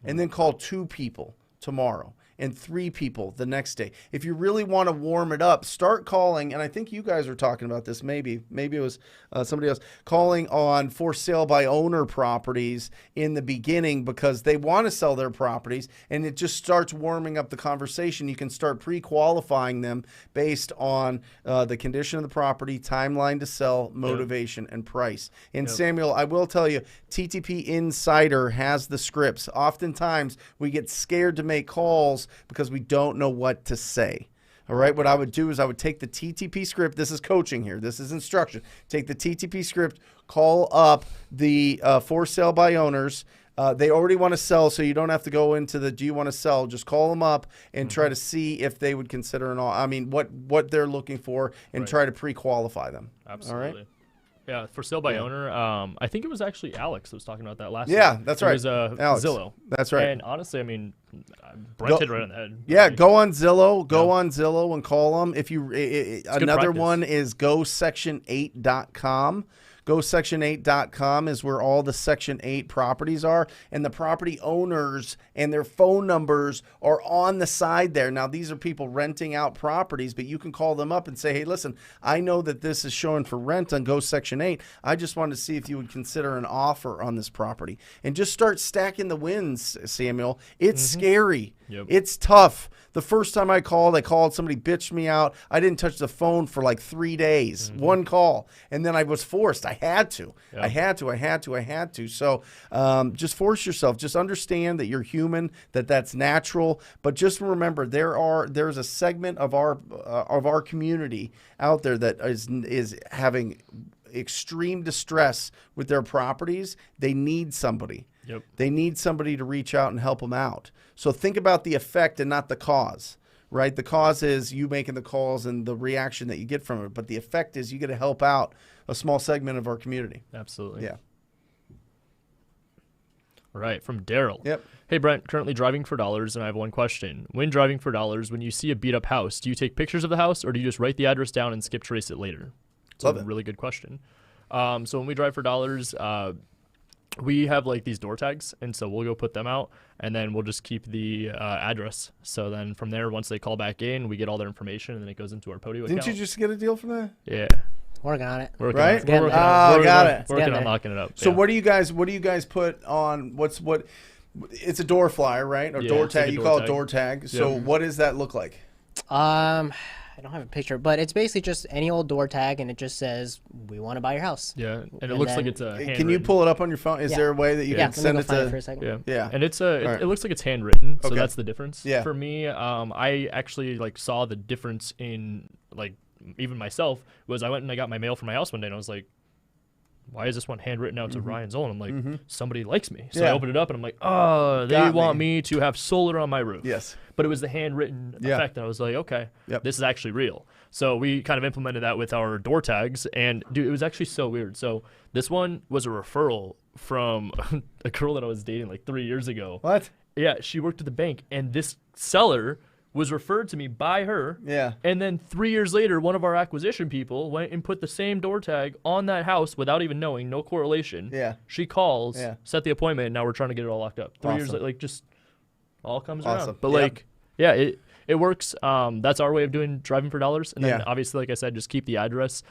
and then call 2 people tomorrow, and 3 people the next day. If you really want to warm it up, start calling, and I think you guys were talking about this, maybe it was somebody else, calling on for sale by owner properties in the beginning because they want to sell their properties, and it just starts warming up the conversation. You can start pre-qualifying them based on the condition of the property, timeline to sell, motivation, and price. And Samuel, I will tell you, TTP Insider has the scripts. Oftentimes, we get scared to make calls because we don't know what to say. All right, what I would do is I would take the TTP script. This is coaching here. This is instruction. Take the TTP script, call up the for sale by owners. They already want to sell, so you don't have to go into the do you want to sell. Just call them up and try to see if they would consider what they're looking for, and try to pre-qualify them. Absolutely. All right? Yeah, for sale by owner. I think it was actually Alex that was talking about that last year. That's right. It was Alex. Zillow. That's right. And honestly, I mean, Brent hit right on the head. Yeah, go on Zillow. Go on Zillow and call them. If you another one is gosection8.com. GoSection8.com is where all the Section 8 properties are, and the property owners and their phone numbers are on the side there. Now, these are people renting out properties, but you can call them up and say, hey, listen, I know that this is showing for rent on GoSection8. I just wanted to see if you would consider an offer on this property. And just start stacking the wins, Samuel. It's scary. Yep. It's tough. The first time I called, somebody bitched me out. I didn't touch the phone for like 3 days, one call. And then I was forced. I had to. Yep. I had to. So just force yourself. Just understand that you're human, that's natural. But just remember, there's a segment of our community out there that is having extreme distress with their properties, they need somebody. Yep. They need somebody to reach out and help them out. So think about the effect and not the cause, right? The cause is you making the calls and the reaction that you get from it. But the effect is you get to help out a small segment of our community. Absolutely. Yeah. All right, from Daryl. Yep. Hey, Brent, currently driving for dollars, and I have one question. When driving for dollars, when you see a beat-up house, do you take pictures of the house, or do you just write the address down and skip trace it later? It's Love a it. really good question. So when we drive for dollars, we have like these door tags, and so we'll go put them out, and then we'll just keep the address. So then from there, once they call back in, we get all their information, and then it goes into our Podio account. Didn't you just get a deal from that? Yeah. Working on it. Working Right? on, we're working Oh, on, got we're, it. Working Getting on there. locking it up. So yeah. what do you guys put on? What? It's a door flyer, right? Or Yeah, door it's like tag. a You door call it tag. door tag. So Yep. what does that look like? I don't have a picture, but it's basically just any old door tag, and it just says, "We want to buy your house." Yeah, and it And looks like then- it's a handwritten. Can you pull it up on your phone? Is Yeah. there a way that you Yeah, can let me send go it find it for to? a second. Yeah, Yeah. and it right. looks like it's handwritten, so Okay. that's the difference. Yeah. For me, I actually like saw the difference in like even myself was I went and I got my mail from my house one day and I was like, why is this one handwritten out to Ryan Zolin? I'm like, somebody likes me. So I Yeah. opened it up and I'm like, oh, they Got want me. me to have solar on my roof. Yes. But it was the handwritten Yeah. effect that I was like, okay, Yep. this is actually real. So we kind of implemented that with our door tags, and dude, it was actually so weird. So this one was a referral from a girl that I was dating like 3 years ago. What? Yeah, she worked at the bank, and this seller was referred to me by her. Yeah. And then 3 years later, one of our acquisition people went and put the same door tag on that house without even knowing, no correlation. Yeah. She calls, Yeah. set the appointment, and now we're trying to get it all locked up. 3 years Awesome. later, like just all comes Awesome. around. But Yep. like, yeah, it works. That's our way of doing driving for dollars. And then Yeah. obviously, like I said, just keep the address,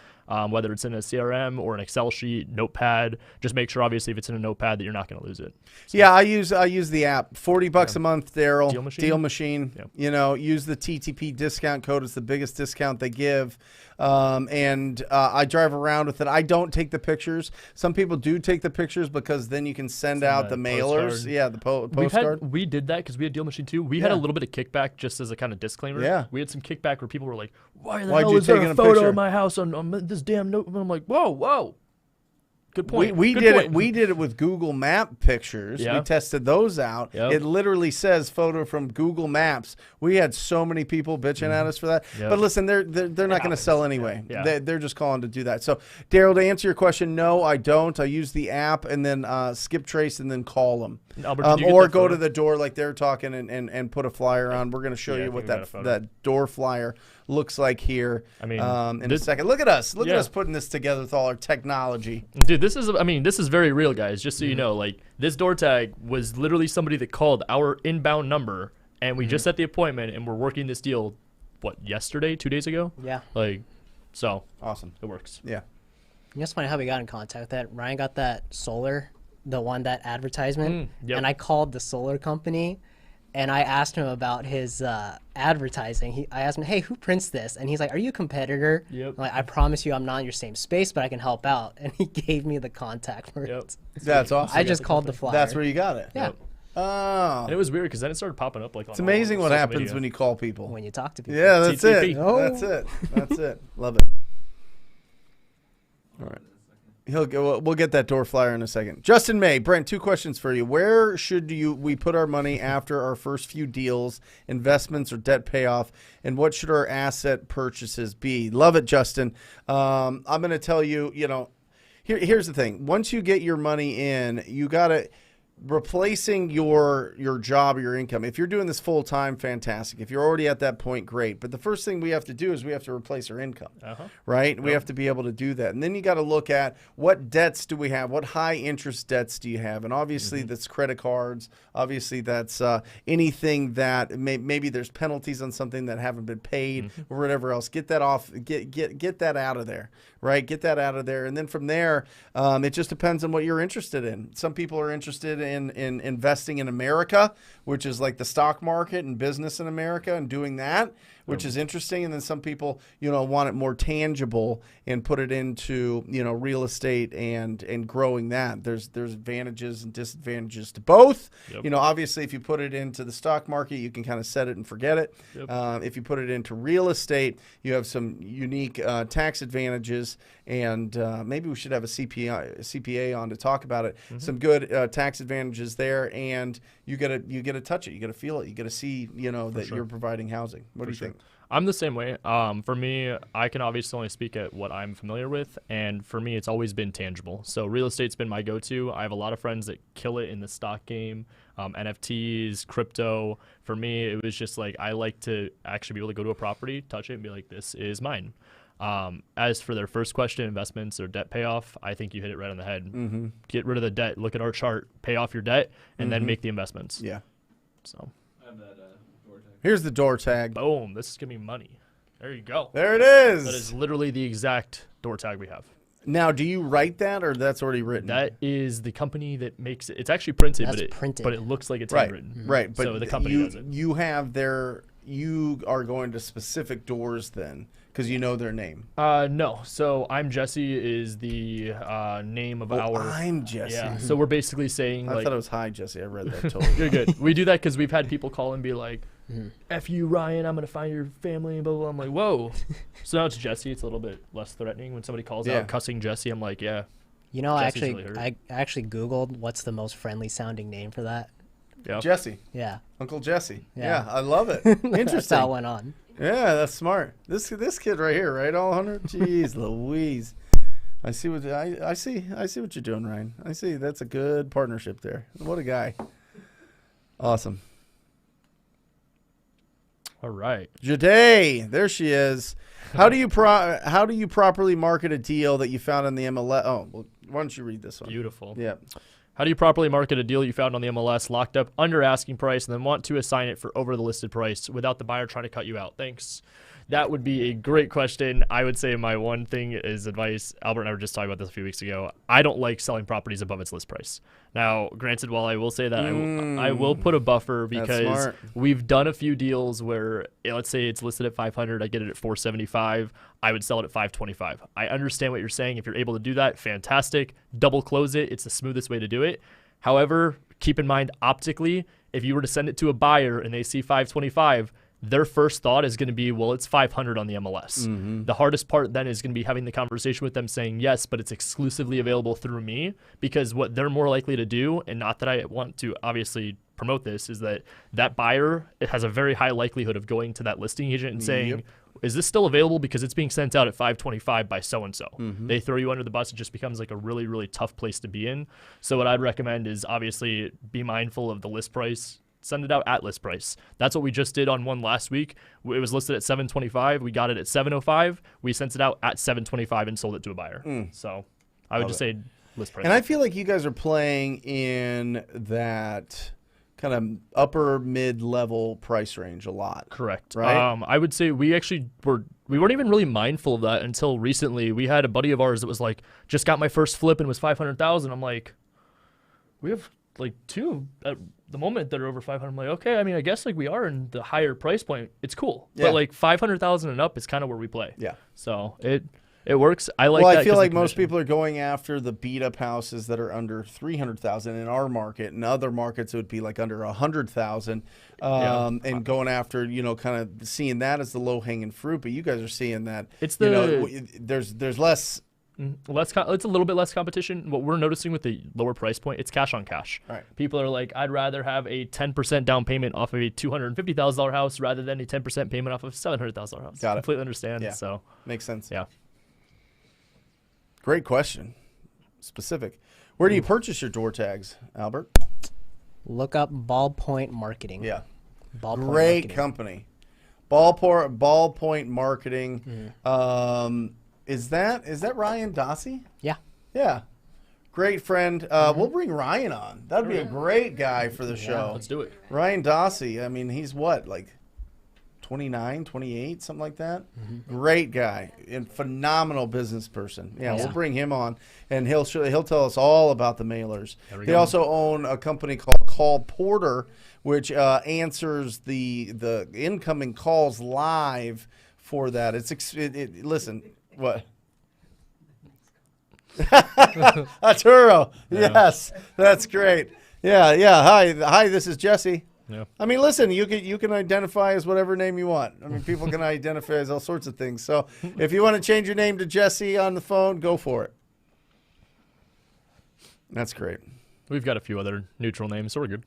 whether it's in a CRM or an Excel sheet, notepad. Just make sure, obviously, if it's in a notepad, that you're not going to lose it. Yeah, I use the app. $40 a month, Daryl. Deal machine? Machine. Yep. Use the TTP discount code. It's the biggest discount they give. I drive around with it. I don't take the pictures. Some people do take the pictures because then you can send out the that mailers. postcard. Yeah, the postcard. We did that because we had Deal Machine too. We had a Yeah. little bit of kickback just as a kind of disclaimer. Yeah. We had some kickback where people were like, why the Why'd hell you is there take a a photo picture? of my house on this damn note? And I'm like, whoa. Good point. We Good did point. it. We did it with Google Map pictures. Yeah. We tested those out. Yep. It literally says photo from Google Maps. We had so many people bitching at us for that. Yep. But listen, they're not going to happens. sell anyway. Yeah. They're just calling to do that. So, Daryl, to answer your question, no, I don't. I use the app and then skip trace and then call them. Albert, did you get Or that go photo? to the door like they're talking and put a flyer on. We're going to show Yeah, I you think what we got a photo. that door flyer looks like here. I mean, in a this- second. Look at us. Look at Yeah. us putting this together with all our technology. Dude, this is very real, guys. Just so you know, like this door tag was literally somebody that called our inbound number, and we just set the appointment, and we're working this deal. What, yesterday, 2 days ago? Yeah. Like, so Awesome. it works. Yeah. It's funny how we got in contact with that. Ryan got that solar, that advertisement, yep. and I called the solar company, and I asked him about his advertising. I asked him, "Hey, who prints this?" And he's like, "Are you a competitor?" Yep. I'm like, I promise you, I'm not in your same space, but I can help out. And he gave me the contact for Yep. it. That's awesome. I just called the flyer. That's where you got it. Yeah. Yep. Oh. And it was weird because then it started popping up like on It's amazing all what social happens media. when you call people. When you talk to people. Yeah, that's TTP. it. Oh. That's it. That's it. Love it. All right. We'll get that door flyer in a second. Justin May, Brent, 2 questions for you. Where should we put our money after our first few deals, investments or debt payoff, and what should our asset purchases be? Love it, Justin. I'm going to tell you, here's the thing. Once you get your money in, you got to replacing your job or your income. If you're doing this full time, fantastic. If you're already at that point, great. But the first thing we have to do is we have to replace our income, right? We have to be able to do that. And then you got to look at what debts do we have? What high interest debts do you have? And obviously that's credit cards. Obviously that's anything that maybe there's penalties on something that haven't been paid or whatever else. Get that off. Get that out of there, right? Get that out of there. And then from there, it just depends on what you're interested in. Some people are interested in investing in America, which is like the stock market and business in America, and doing that, which is interesting. And then some people, want it more tangible and put it into, real estate and growing that. There's advantages and disadvantages to both. Yep. Obviously, if you put it into the stock market, you can kind of set it and forget it. Yep. If you put it into real estate, you have some unique tax advantages, and maybe we should have a CPA on to talk about it. Some good tax advantages there, and you get to touch it, you get to feel it, you get to see, that you're providing housing. What do you think? I'm the same way. For me, I can obviously only speak at what I'm familiar with, and for me, it's always been tangible. So real estate's been my go-to. I have a lot of friends that kill it in the stock game, NFTs, crypto. For me, it was just like I like to actually be able to go to a property, touch it, and be like, this is mine. As for their first question, investments or debt payoff, I think you hit it right on the head. Get rid of the debt. Look at our chart. Pay off your debt, and then make the investments. Yeah. So. I have that door tag. Here's the door tag. Boom. This is gonna be money. There you go. There it is. That is literally the exact door tag we have. Now, do you write that, or that's already written? That is the company that makes it. It's actually printed, That's but it printed. but it looks like it's right, handwritten. right. But so the company you, does it. you have their. You are going to specific doors then, because you know their name. No. So I'm Jesse is the name of our. I'm Jesse. Yeah. So we're basically saying I like thought it was hi, Jesse. I read that totally. you're good. We do that because we've had people call and be like, "F you, Ryan. I'm gonna find your family." And blah blah. I'm like, whoa. So now it's Jesse. It's a little bit less threatening when somebody calls out cussing Jesse. I'm like, yeah. I Jesse's really hurt. I actually Googled what's the most friendly sounding name for that. Yeah. Jesse. Yeah. Uncle Jesse. Yeah. Yeah, I love it. That's Interesting. how it went on. Yeah, that's smart. This kid right here, right? All 100. Jeez, Louise. I see what I see what you're doing, Ryan. I see that's a good partnership there. What a guy. Awesome. All right. Jade, there she is. How do you properly market a deal that you found on the MLS? Oh, well, why don't you read this one? Beautiful. Yeah. How do you properly market a deal you found on the MLS locked up under asking price and then want to assign it for over the listed price without the buyer trying to cut you out? Thanks. That would be a great question. I would say my one thing is advice. Albert and I were just talking about this a few weeks ago. I don't like selling properties above its list price. Now, granted, while I will say that, I will put a buffer because we've done a few deals where, let's say it's listed at 500, I get it at 475. I would sell it at 525. I understand what you're saying. If you're able to do that, fantastic. Double close it. It's the smoothest way to do it. However, keep in mind optically, if you were to send it to a buyer and they see 525, their first thought is going to be, well, it's 500 on the MLS. The hardest part then is going to be having the conversation with them saying, yes, but it's exclusively available through me, because what they're more likely to do, and not that I want to obviously promote this, is that buyer, it has a very high likelihood of going to that listing agent and saying, is this still available because it's being sent out at 525 by so-and-so. They throw you under the bus. It just becomes like a really, really tough place to be in. So what I'd recommend is obviously be mindful of the list price. Send it out at list price. That's what we just did on one last week. It was listed at 725. We got it at 705. We sent it out at 725 and sold it to a buyer. So I would just say list price. And I feel like you guys are playing in that kind of upper mid-level price range a lot. Correct. Right? I would say we weren't even really mindful of that until recently. We had a buddy of ours that was like, just got my first flip and was 500,000. I'm like, we have like two at the moment that are over 500. I'm like, okay, I mean, I guess like we are in the higher price point. It's cool. Yeah. But like 500,000 and up is kind of where we play. Yeah. So it works. I like well, that. I feel like most people are going after the beat up houses that are under 300,000 in our market. In other markets, it would be like under 100,000, and going after, kind of seeing that as the low hanging fruit. But you guys are seeing that it's there's less. It's a little bit less competition. What we're noticing with the lower price point, it's cash on cash. Right. People are like, I'd rather have a 10% down payment off of a $250,000 house rather than a 10% payment off of a $700,000 house. Got it. Completely understand. Yeah. So Makes sense. yeah. Great question. Specific. Where do you purchase your door tags, Albert? Look up Ballpoint Marketing. Yeah. Ballpoint Great Marketing. company. Ballpoint Marketing. Is that Ryan Dossie? Yeah. Yeah. Great friend. We'll bring Ryan on. That'd be a great guy for the show. Let's do it. Ryan Dossie. I mean, he's what, like 29, 28, something like that. Great guy and phenomenal business person. Yeah, we'll bring him on, and he'll tell us all about the mailers. They also own a company called Call Porter, which answers the incoming calls live for that. Listen, what? Arturo, yes, that's great. Yeah. Hi. This is Jesse. Yeah. I mean, listen, you can identify as whatever name you want. I mean, people can identify as all sorts of things. So if you want to change your name to Jesse on the phone, go for it. That's great. We've got a few other neutral names, so we're good.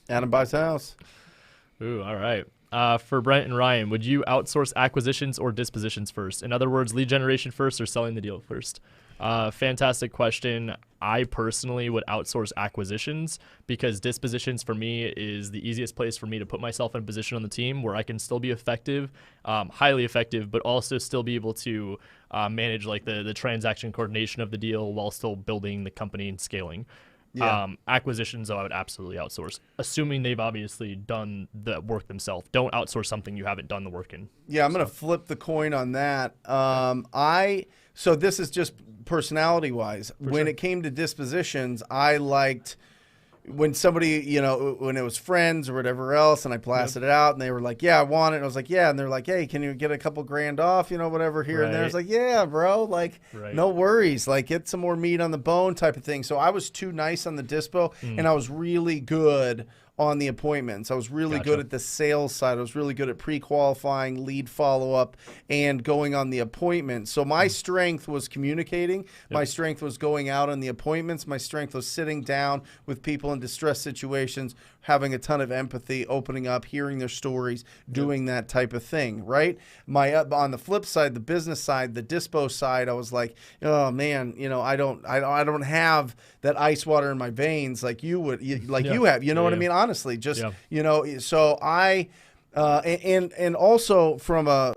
Adam buys house. Ooh, all right. For Brent and Ryan, would you outsource acquisitions or dispositions first? In other words, lead generation first or selling the deal first? Fantastic question. I personally would outsource acquisitions because dispositions for me is the easiest place for me to put myself in a position on the team where I can still be effective, highly effective, but also still be able to manage like the transaction coordination of the deal while still building the company and scaling. Yeah. Acquisitions, though, I would absolutely outsource, assuming they've obviously done the work themselves. Don't outsource something you haven't done the work in. Yeah, I'm going to flip the coin on that. So this is just personality-wise. When it came to dispositions, I liked when somebody, when it was friends or whatever else, and I blasted it out, and they were like, yeah, I want it. And I was like, yeah. And they're like, hey, can you get a couple grand off, whatever here and there. I was like, yeah, bro. Like, no worries. Like, get some more meat on the bone type of thing. So I was too nice on the dispo, and I was really good on the appointments. I was really good at the sales side. I was really good at pre-qualifying, lead follow-up, and going on the appointment. So my strength was communicating. My strength was going out on the appointments. My strength was sitting down with people in distress situations, having a ton of empathy, opening up, hearing their stories, doing that type of thing, right? On the flip side, the business side, the dispo side, I was like, oh man, I don't have that ice water in my veins like you would, you have. You know what I mean? Honestly, just so I. And also from a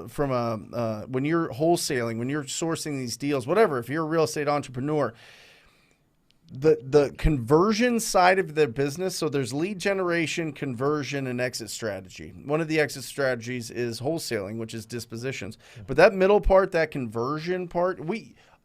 when you're wholesaling, when you're sourcing these deals, whatever, if you're a real estate entrepreneur, the conversion side of their business, so there's lead generation, conversion, and exit strategy. One of the exit strategies is wholesaling, which is dispositions. But that middle part, that conversion part,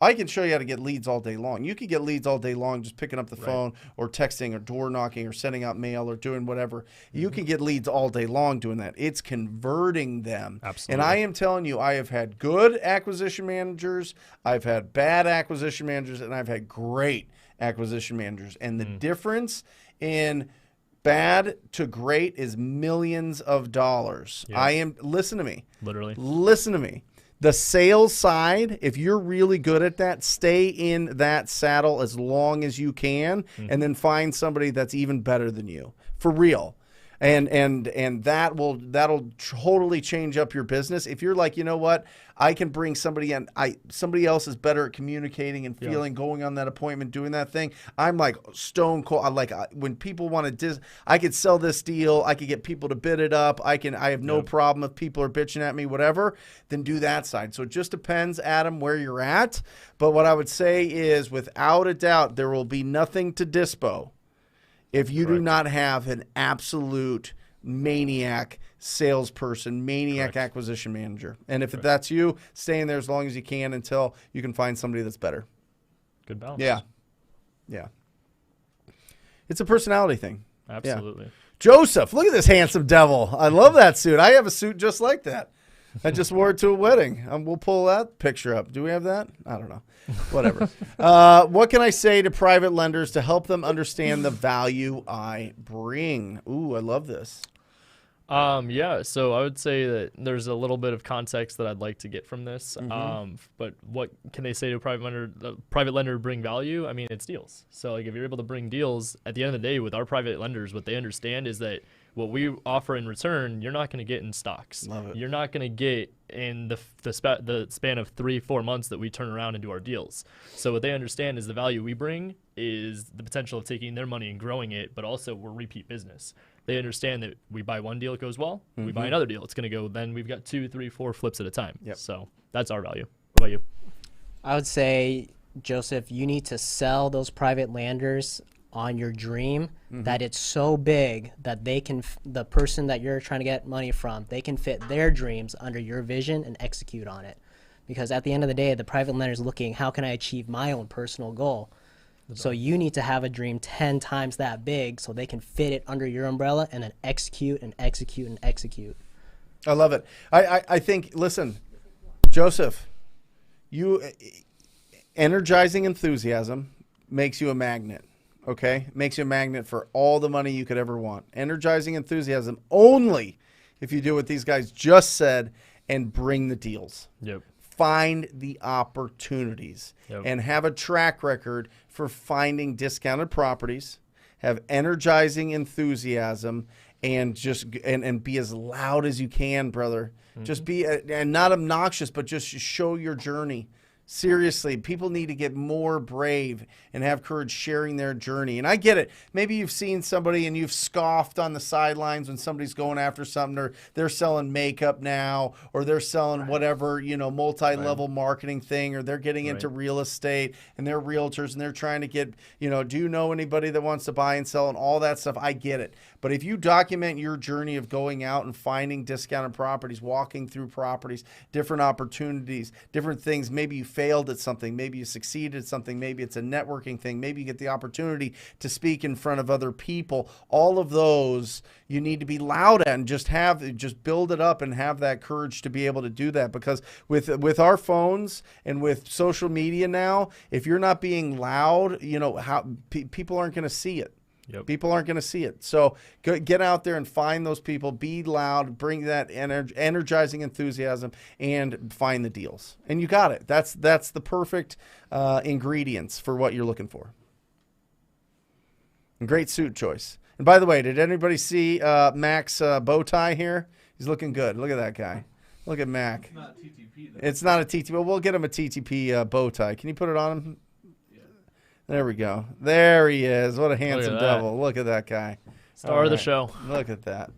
I can show you how to get leads all day long. You can get leads all day long just picking up the phone or texting or door knocking or sending out mail or doing whatever. You can get leads all day long doing that. It's converting them. Absolutely. And I am telling you, I have had good acquisition managers, I've had bad acquisition managers, and I've had great acquisition managers. And the difference in bad to great is millions of dollars. Listen to me. Literally. Listen to me. The sales side, if you're really good at that, stay in that saddle as long as you can, and then find somebody that's even better than you, for real. And that'll totally change up your business. If you're like, you know what, I can bring somebody in. Somebody else is better at communicating and feeling, going on that appointment, doing that thing. I'm like stone cold. When people want to, I could sell this deal. I could get people to bid it up. I have no problem if people are bitching at me, whatever. Then do that side. So it just depends, Adam, where you're at. But what I would say is, without a doubt, there will be nothing to dispo if you do not have an absolute maniac salesperson, maniac acquisition manager. And if that's you, stay in there as long as you can until you can find somebody that's better. Good balance. Yeah. It's a personality thing. Absolutely. Yeah. Joseph, look at this handsome devil. I love that suit. I have a suit just like that. I just wore it to a wedding. We'll pull that picture up. Do we have that? I don't know. Whatever. What can I say to private lenders to help them understand the value I bring? Ooh, I love this. So I would say that there's a little bit of context that I'd like to get from this. But what can they say to a private lender to bring value? I mean, it's deals. So like if you're able to bring deals, at the end of the day with our private lenders, what they understand is that what we offer in return, you're not going to get in stocks. Love it. You're not going to get in the span of 3-4 months that we turn around and do our deals. So what they understand is the value we bring is the potential of taking their money and growing it, but also we're repeat business. They understand that we buy one deal, it goes well. We buy another deal, it's going to go. Then we've got 2, 3, 4 flips at a time. So that's our value. What about you? I would say, Joseph, you need to sell those private lenders on your dream that it's so big that they can the person that you're trying to get money from, they can fit their dreams under your vision and execute on it. Because at the end of the day, the private lender is looking, how can I achieve my own personal goal? So you need to have a dream 10 times that big so they can fit it under your umbrella and then execute and execute and execute. I love it. I think, listen, Joseph, energizing enthusiasm makes you a magnet, okay? Makes you a magnet for all the money you could ever want. Energizing enthusiasm only if you do what these guys just said and bring the deals. Yep. Find the opportunities and have a track record for finding discounted properties, have energizing enthusiasm, and just and be as loud as you can, brother. Just be and not obnoxious, but just show your journey. Seriously, people need to get more brave and have courage sharing their journey. And I get it. Maybe you've seen somebody and you've scoffed on the sidelines when somebody's going after something, or they're selling makeup now, or they're selling whatever, multi-level marketing thing, or they're getting into real estate and they're realtors and they're trying to get, do you know anybody that wants to buy and sell and all that stuff? I get it. But if you document your journey of going out and finding discounted properties, walking through properties, different opportunities, different things, maybe you failed at something, maybe you succeeded at something, maybe it's a networking thing, maybe you get the opportunity to speak in front of other people. All of those you need to be loud at and just build it up and have that courage to be able to do that. Because with our phones and with social media now, if you're not being loud, people aren't going to see it. Yep. People aren't going to see it. So get out there and find those people, be loud, bring that energizing enthusiasm, and find the deals. And you got it. That's the perfect ingredients for what you're looking for. And great suit choice. And by the way, did anybody see Mac's bow tie here? He's looking good. Look at that guy. Look at Mac. It's not TTP, though. It's not a TTP. Well, we'll get him a TTP bow tie. Can you put it on him? There we go. There he is. What a handsome devil. Look at that guy. Star of the show. Look at that.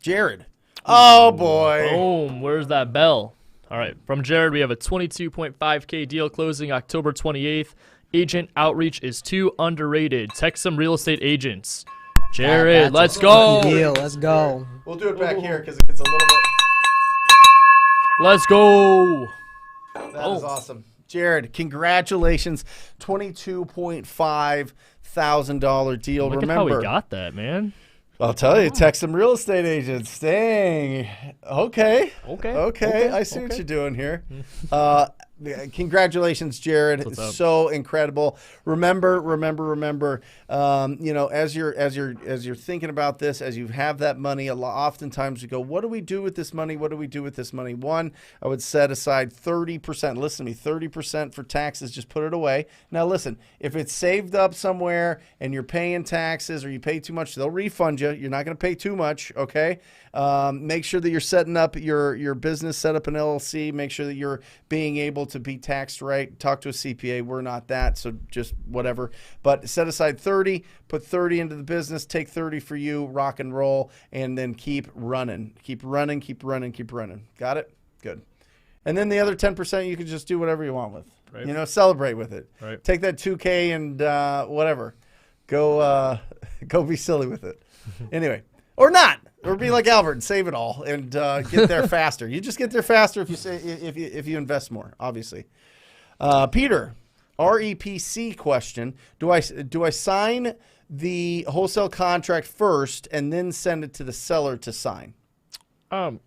Jared. Oh, boy. Boom. Where's that bell? All right. From Jared, we have a 22.5K deal closing October 28th. Agent outreach is too underrated. Text some real estate agents. Jared, let's go. Deal. Let's go. We'll do it back here because it gets a little bit. Let's go. That is awesome. Jared, congratulations. $22,500 deal. Look Remember, at how we got that, man. I'll tell you, text some real estate agents. Dang. Okay. I see what you're doing here. Congratulations, Jared. So incredible. Remember, as you're thinking about this, as you have that money, oftentimes you go, what do we do with this money? What do we do with this money? One, I would set aside 30%. Listen to me, 30% for taxes. Just put it away. Now, listen, if it's saved up somewhere and you're paying taxes or you pay too much, they'll refund you. You're not going to pay too much, okay? Make sure that you're setting up your business, set up an LLC. Make sure that you're being able to be taxed right. Talk to a CPA. We're not that, so just whatever. But set aside 30, put 30 into the business, take 30 for you, rock and roll, and then keep running. Keep running. Got it? Good. And then the other 10% you can just do whatever you want with. Right. Celebrate with it. Right. Take that 2K and whatever. Go be silly with it. Anyway. Or not, or be like Albert and save it all and get there faster. You just get there faster if you invest more, obviously. Peter, REPC question: Do I sign the wholesale contract first and then send it to the seller to sign? I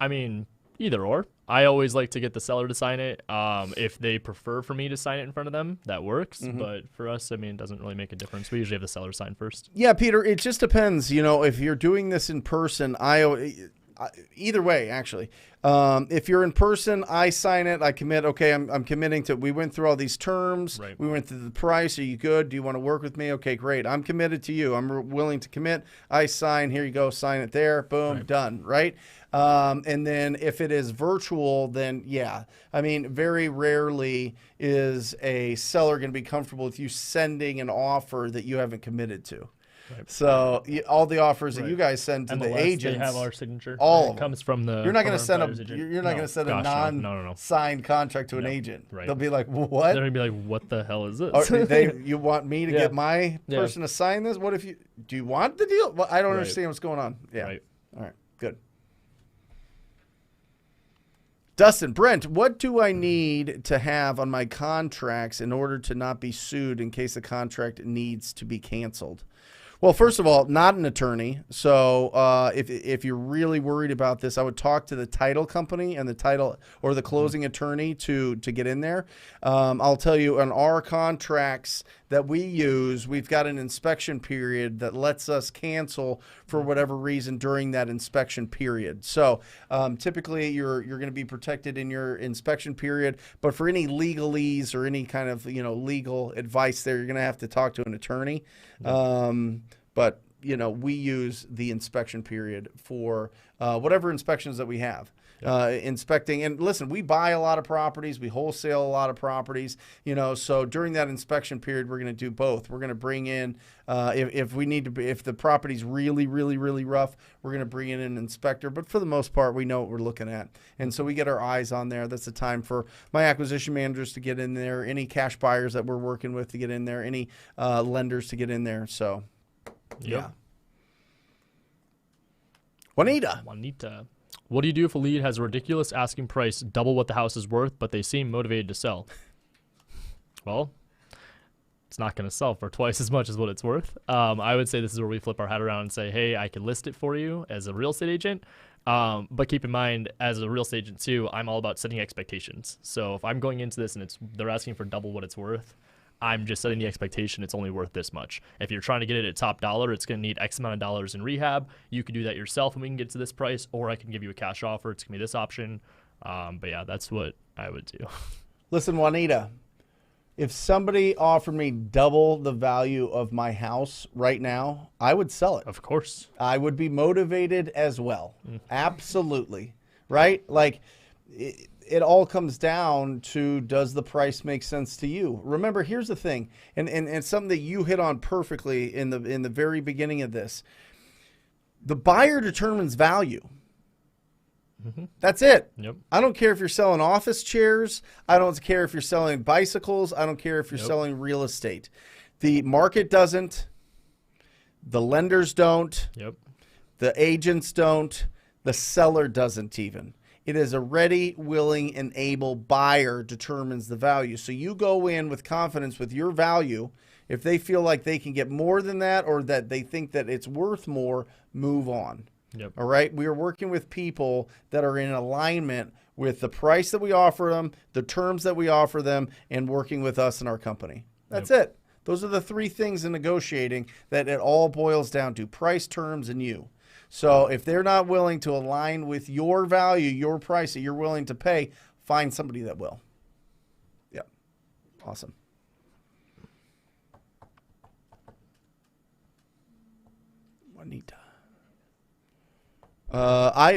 mean, either or. I always like to get the seller to sign it. If they prefer for me to sign it in front of them, that works. Mm-hmm. But for us, it doesn't really make a difference. We usually have the seller sign first. Yeah, Peter, it just depends. If you're doing this in person, either way, actually. If you're in person, I sign it. I commit. Okay, I'm committing to. We went through all these terms. Right. We went through the price. Are you good? Do you want to work with me? Okay, great. I'm committed to you. I'm willing to commit. I sign. Here you go. Sign it there. Boom. Done. Right. And then if it is virtual, then yeah. Very rarely is a seller going to be comfortable with you sending an offer that you haven't committed to. So all the offers that Right. you guys send to MLS, the agents, they have our signature. all It of them. comes from the. You're not going to from send our buyer's agent. you're not No, going to send a gosh, no. non-signed contract to an No, agent. right. They'll be like, They're "What? gonna be like, "What the hell is this?" Or you want me to Yeah. get my Yeah. person to sign this? What if you do you want the deal? Well, I don't Right. understand what's going on. Yeah. Right. All right. Good. Dustin, Brent, what do I need to have on my contracts in order to not be sued in case the contract needs to be canceled? Well, first of all, not an attorney. So if you're really worried about this, I would talk to the title company and the title or the closing attorney to get in there. I'll tell you, on our contracts that we use, we've got an inspection period that lets us cancel for whatever reason during that inspection period. So typically you're going to be protected in your inspection period, but for any legalese or any kind of legal advice there, you're going to have to talk to an attorney. But we use the inspection period for whatever inspections that we have. Inspecting, and listen, we buy a lot of properties, we wholesale a lot of properties, so during that inspection period, we're going to do both. We're going to bring in, if we need to be, if the property's really, really, really rough, we're going to bring in an inspector, but for the most part, we know what we're looking at. And so we get our eyes on there. That's the time for my acquisition managers to get in there, any cash buyers that we're working with to get in there, any lenders to get in there. So, yeah. Juanita. What do you do if a lead has a ridiculous asking price, double what the house is worth, but they seem motivated to sell? Well, it's not going to sell for twice as much as what it's worth. I would say this is where we flip our hat around and say, hey, I can list it for you as a real estate agent. But keep in mind, as a real estate agent too, I'm all about setting expectations. So if I'm going into this and they're asking for double what it's worth, I'm just setting the expectation it's only worth this much. If you're trying to get it at top dollar, it's going to need X amount of dollars in rehab. You can do that yourself and we can get to this price, or I can give you a cash offer. It's going to be this option. But yeah, that's what I would do. Listen, Juanita, if somebody offered me double the value of my house right now, I would sell it. Of course. I would be motivated as well. Absolutely. Right? Like, it all comes down to, does the price make sense to you? Remember, here's the thing, and something that you hit on perfectly in the very beginning of this. The buyer determines value. That's it. Yep. I don't care if you're selling office chairs. I don't care if you're selling bicycles. I don't care if you're selling real estate. The market doesn't. The lenders don't. Yep. The agents don't. The seller doesn't even. It is a ready, willing, and able buyer determines the value. So you go in with confidence with your value. If they feel like they can get more than that, or that they think that it's worth more, move on. Yep. All right. We are working with people that are in alignment with the price that we offer them, the terms that we offer them, and working with us and our company. That's it. Those are the three things in negotiating that it all boils down to: price, terms, and you. So if they're not willing to align with your value, your price that you're willing to pay, find somebody that will. Yep. Awesome. Juanita.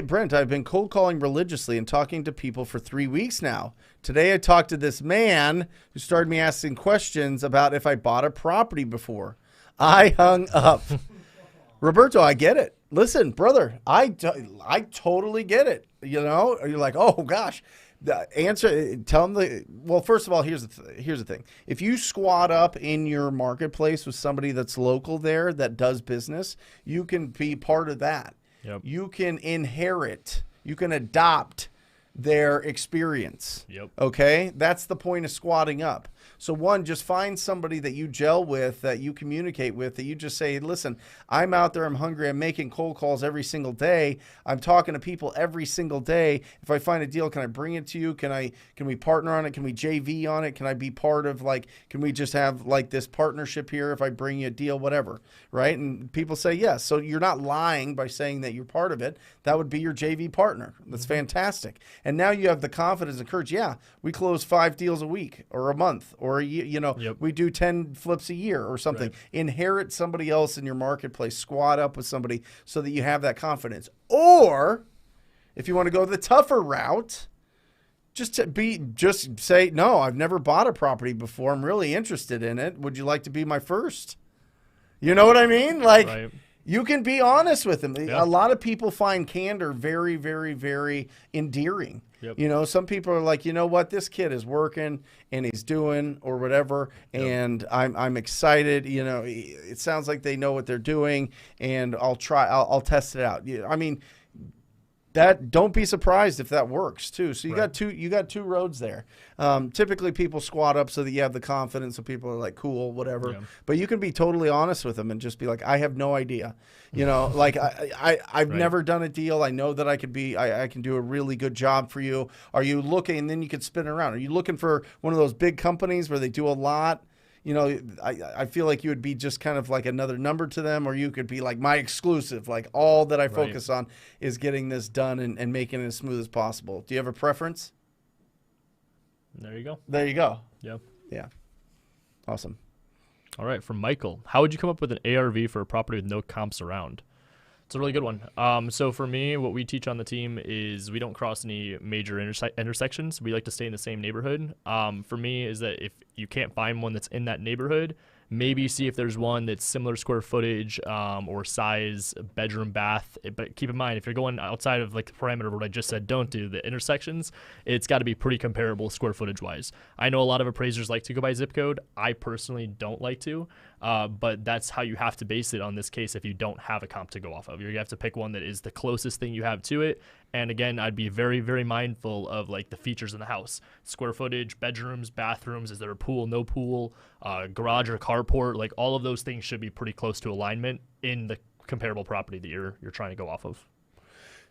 Brent, I've been cold calling religiously and talking to people for 3 weeks now. Today I talked to this man who started me asking questions about if I bought a property before. I hung up. Roberto, I get it. Listen, brother, I totally get it. You're like, oh gosh, tell them well, first of all, here's the thing. If you squat up in your marketplace with somebody that's local there that does business, you can be part of that. Yep. You can inherit, you can adopt their experience. Yep. Okay? That's the point of squatting up. So one, just find somebody that you gel with, that you communicate with, that you just say, listen, I'm out there, I'm hungry, I'm making cold calls every single day. I'm talking to people every single day. If I find a deal, can I bring it to you? Can we partner on it? Can we JV on it? Can I be part of, can we just have this partnership here if I bring you a deal, whatever, right? And people say yes. So you're not lying by saying that you're part of it. That would be your JV partner. That's fantastic. And now you have the confidence and courage. Yeah, we close 5 deals a week or a month or a year, Yep. we do 10 flips a year or something. Right. Inherit somebody else in your marketplace, squat up with somebody so that you have that confidence. Or if you want to go the tougher route, just say, no, I've never bought a property before. I'm really interested in it. Would you like to be my first? You know what I mean? Like, Right. you can be honest with them. Yeah. A lot of people find candor very, very, very endearing. Yep. You know, some people are like, you know what, this kid is working and he's doing or whatever, and I'm excited. You know, it sounds like they know what they're doing, and I'll test it out. I mean, that, don't be surprised if that works too. So you got two roads there. Typically people squat up so that you have the confidence, so people are like, cool, whatever. Yeah. But you can be totally honest with them and just be like, I have no idea. You know, like I've never done a deal. I know that I can do a really good job for you. Are you looking? And then you could spin it around. Are you looking for one of those big companies where they do a lot? You know, I feel like you would be just kind of like another number to them, or you could be like my exclusive. Like, all that I focus on is getting this done and making it as smooth as possible. Do you have a preference? There you go. There you go. Yeah. Yeah. Awesome. All right, from Michael. How would you come up with an ARV for a property with no comps around? It's a really good one. So for me, what we teach on the team is we don't cross any major intersections. We like to stay in the same neighborhood. For me, is that if you can't find one that's in that neighborhood, maybe see if there's one that's similar square footage or size, bedroom, bath. But keep in mind, if you're going outside of like the parameter of what I just said, don't do the intersections, it's got to be pretty comparable square footage wise. I know a lot of appraisers like to go by zip code. I personally don't like to, but that's how you have to base it on this case if you don't have a comp to go off of. You have to pick one that is the closest thing you have to it. And again, I'd be very, very mindful of like the features in the house, square footage, bedrooms, bathrooms, is there a pool, no pool, garage or carport, like all of those things should be pretty close to alignment in the comparable property that you're trying to go off of.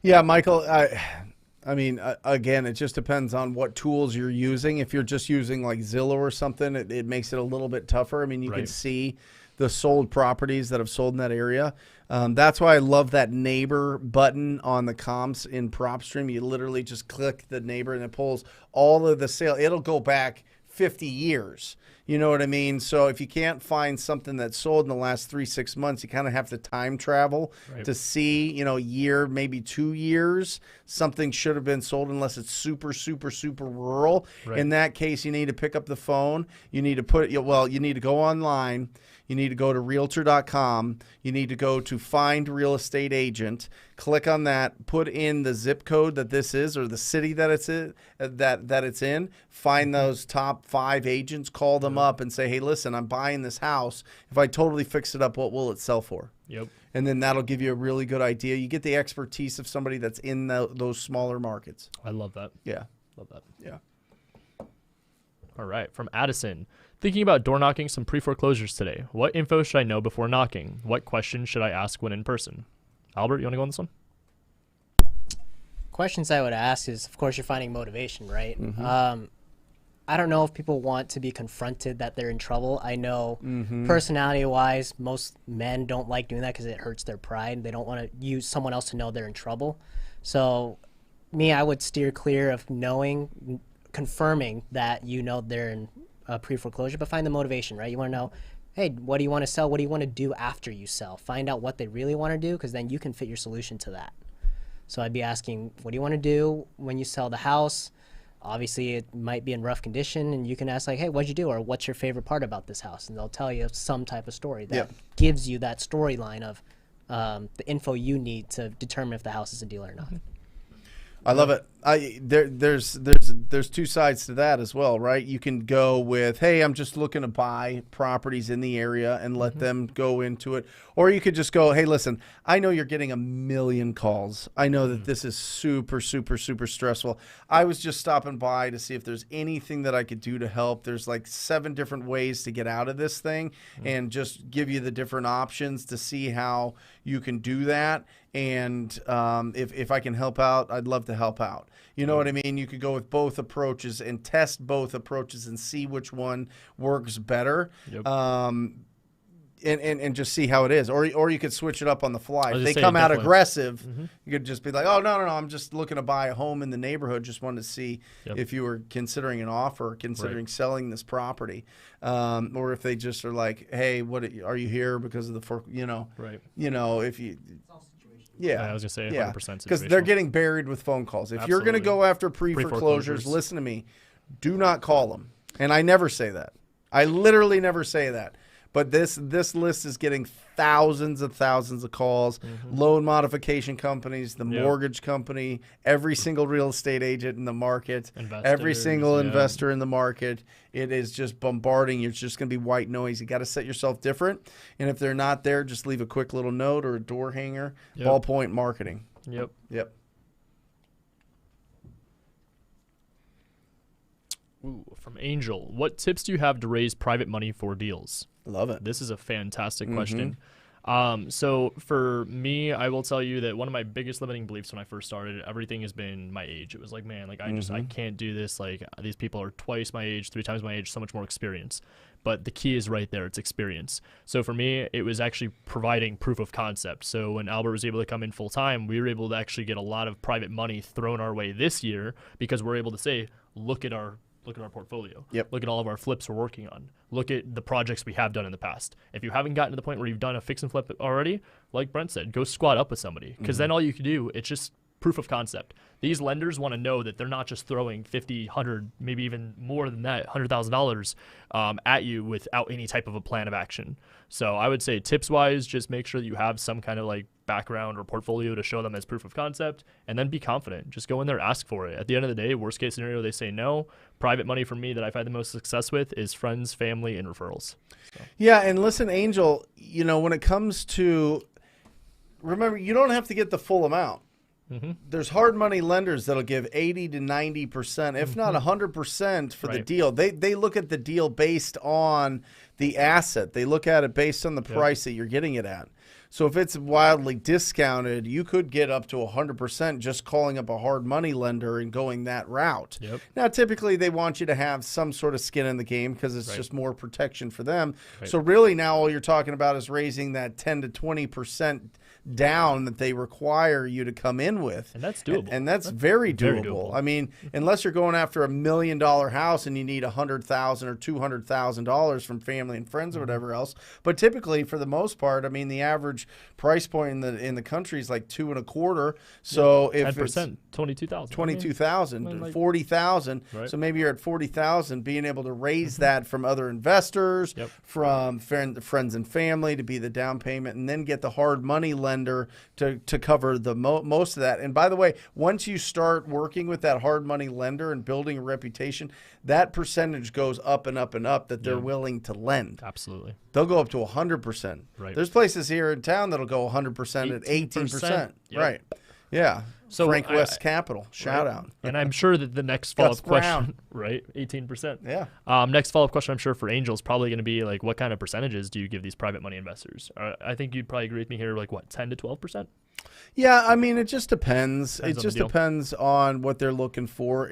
Yeah, Michael, I mean, again, it just depends on what tools you're using. If you're just using like Zillow or something, it makes it a little bit tougher. I mean, you can see the sold properties that have sold in that area. That's why I love that neighbor button on the comps in PropStream. You literally just click the neighbor and it pulls all of the sale. It'll go back 50 years. You know what I mean? So if you can't find something that's sold in the last 3-6 months, you kind of have to time travel to see, you know, a year, maybe 2 years, something should have been sold unless it's super, super, super rural. In that case, you need to pick up the phone. You need to you need to go online. You need to go to realtor.com. You need to go to find real estate agent. Click on that. Put in the zip code that this is, or the city that it's in. That it's in. Find those top 5 agents. Call them up and say, "Hey, listen, I'm buying this house. If I totally fix it up, what will it sell for?" Yep. And then that'll give you a really good idea. You get the expertise of somebody that's in those smaller markets. I love that. Yeah. Love that. Yeah. All right, from Addison. Thinking about door knocking some pre-foreclosures today. What info should I know before knocking? What questions should I ask when in person? Albert, you want to go on this one? Questions I would ask is, of course, you're finding motivation, right? I don't know if people want to be confronted that they're in trouble. I know personality-wise, most men don't like doing that because it hurts their pride. They don't want to use someone else to know they're in trouble. So me, I would steer clear of confirming that you know they're in pre-foreclosure, but find the motivation, right? You want to know, hey, what do you want to sell? What do you want to do after you sell? Find out what they really want to do, because then you can fit your solution to that. So I'd be asking, what do you want to do when you sell the house? Obviously, it might be in rough condition, and you can ask, like, hey, what'd you do? Or what's your favorite part about this house? And they'll tell you some type of story that gives you that storyline of the info you need to determine if the house is a deal or not. I love it. There's 2 sides to that as well, right? You can go with, hey, I'm just looking to buy properties in the area and let them go into it. Or you could just go, hey, listen, I know you're getting a million calls. I know that this is super, super, super stressful. I was just stopping by to see if there's anything that I could do to help. There's like 7 different ways to get out of this thing, and just give you the different options to see how you can do that. And if I can help out, I'd love to help out. You know what I mean? You could go with both approaches and test both approaches and see which one works better. And just see how it is. Or you could switch it up on the fly. If they come out aggressive, you could just be like, oh, no, I'm just looking to buy a home in the neighborhood. Just wanted to see if you were considering an offer, considering selling this property. Or if they just are like, hey, what are you here because of the, you know, if you... I was going to say 100%. Because they're getting buried with phone calls. If you're going to go after pre-foreclosures, listen to me. Do not call them. And I never say that. I literally never say that. But this list is getting thousands and thousands of calls. Loan modification companies, the mortgage company, every single real estate agent in the market, every single investor in the market. It is just bombarding. It's just going to be white noise. You got to set yourself different. And if they're not there, just leave a quick little note or a door hanger. Ballpoint Marketing. Yep. Ooh, from Angel, what tips do you have to raise private money for deals? Love it. This is a fantastic question. So for me, I will tell you that one of my biggest limiting beliefs when I first started, everything has been my age. It was like, man, like I can't do this. Like these people are twice my age, 3 times my age, so much more experience. But the key is right there. It's experience. So for me, it was actually providing proof of concept. So when Albert was able to come in full time, we were able to actually get a lot of private money thrown our way this year because we're able to say, look at our portfolio. Look at all of our flips we're working on. Look at the projects we have done in the past. If you haven't gotten to the point where you've done a fix and flip already, like Brent said, go squat up with somebody because then all you can do, it's just proof of concept. These lenders want to know that they're not just throwing 50, 100, maybe even more than that, $100,000 at you without any type of a plan of action. So I would say tips wise, just make sure that you have some kind of like background or portfolio to show them as proof of concept, and then be confident. Just go in there, ask for it. At the end of the day, worst case scenario, they say no. Private money for me that I've had the most success with is friends, family, and referrals. So. Yeah, and listen, Angel, when it comes to, remember, you don't have to get the full amount. There's hard money lenders that'll give 80 to 90%, if not 100% for the deal. They look at the deal based on the asset. They look at it based on the price that you're getting it at. So if it's wildly discounted, you could get up to 100% just calling up a hard money lender and going that route. Now, typically, they want you to have some sort of skin in the game because it's just more protection for them. So really now all you're talking about is raising that 10 to 20% down that they require you to come in with. And that's doable. And that's very doable. I mean, unless you're going after $1 million house and you need $100,000 or $200,000 from family and friends or whatever else. But typically, for the most part, I mean, the average price point in the country is like 2.25. So if 10%, 22,000. 22,000, 40,000. So maybe you're at 40,000, being able to raise that from other investors, from friends and family to be the down payment, and then get the hard money lender to cover the most of that. And by the way, once you start working with that hard money lender and building a reputation, that percentage goes up and up and up that they're willing to lend. Absolutely. They'll go up to 100%. There's places here in town that'll go 100% at 18%. Right. Yeah. So Frank West Capital, shout out. And I'm sure that the next follow-up question, 18%. Yeah. Next follow-up question, I'm sure for Angel is probably going to be like, what kind of percentages do you give these private money investors? I think you'd probably agree with me here, like what, 10 to 12%? Yeah, I mean, it just depends. It just depends on what they're looking for.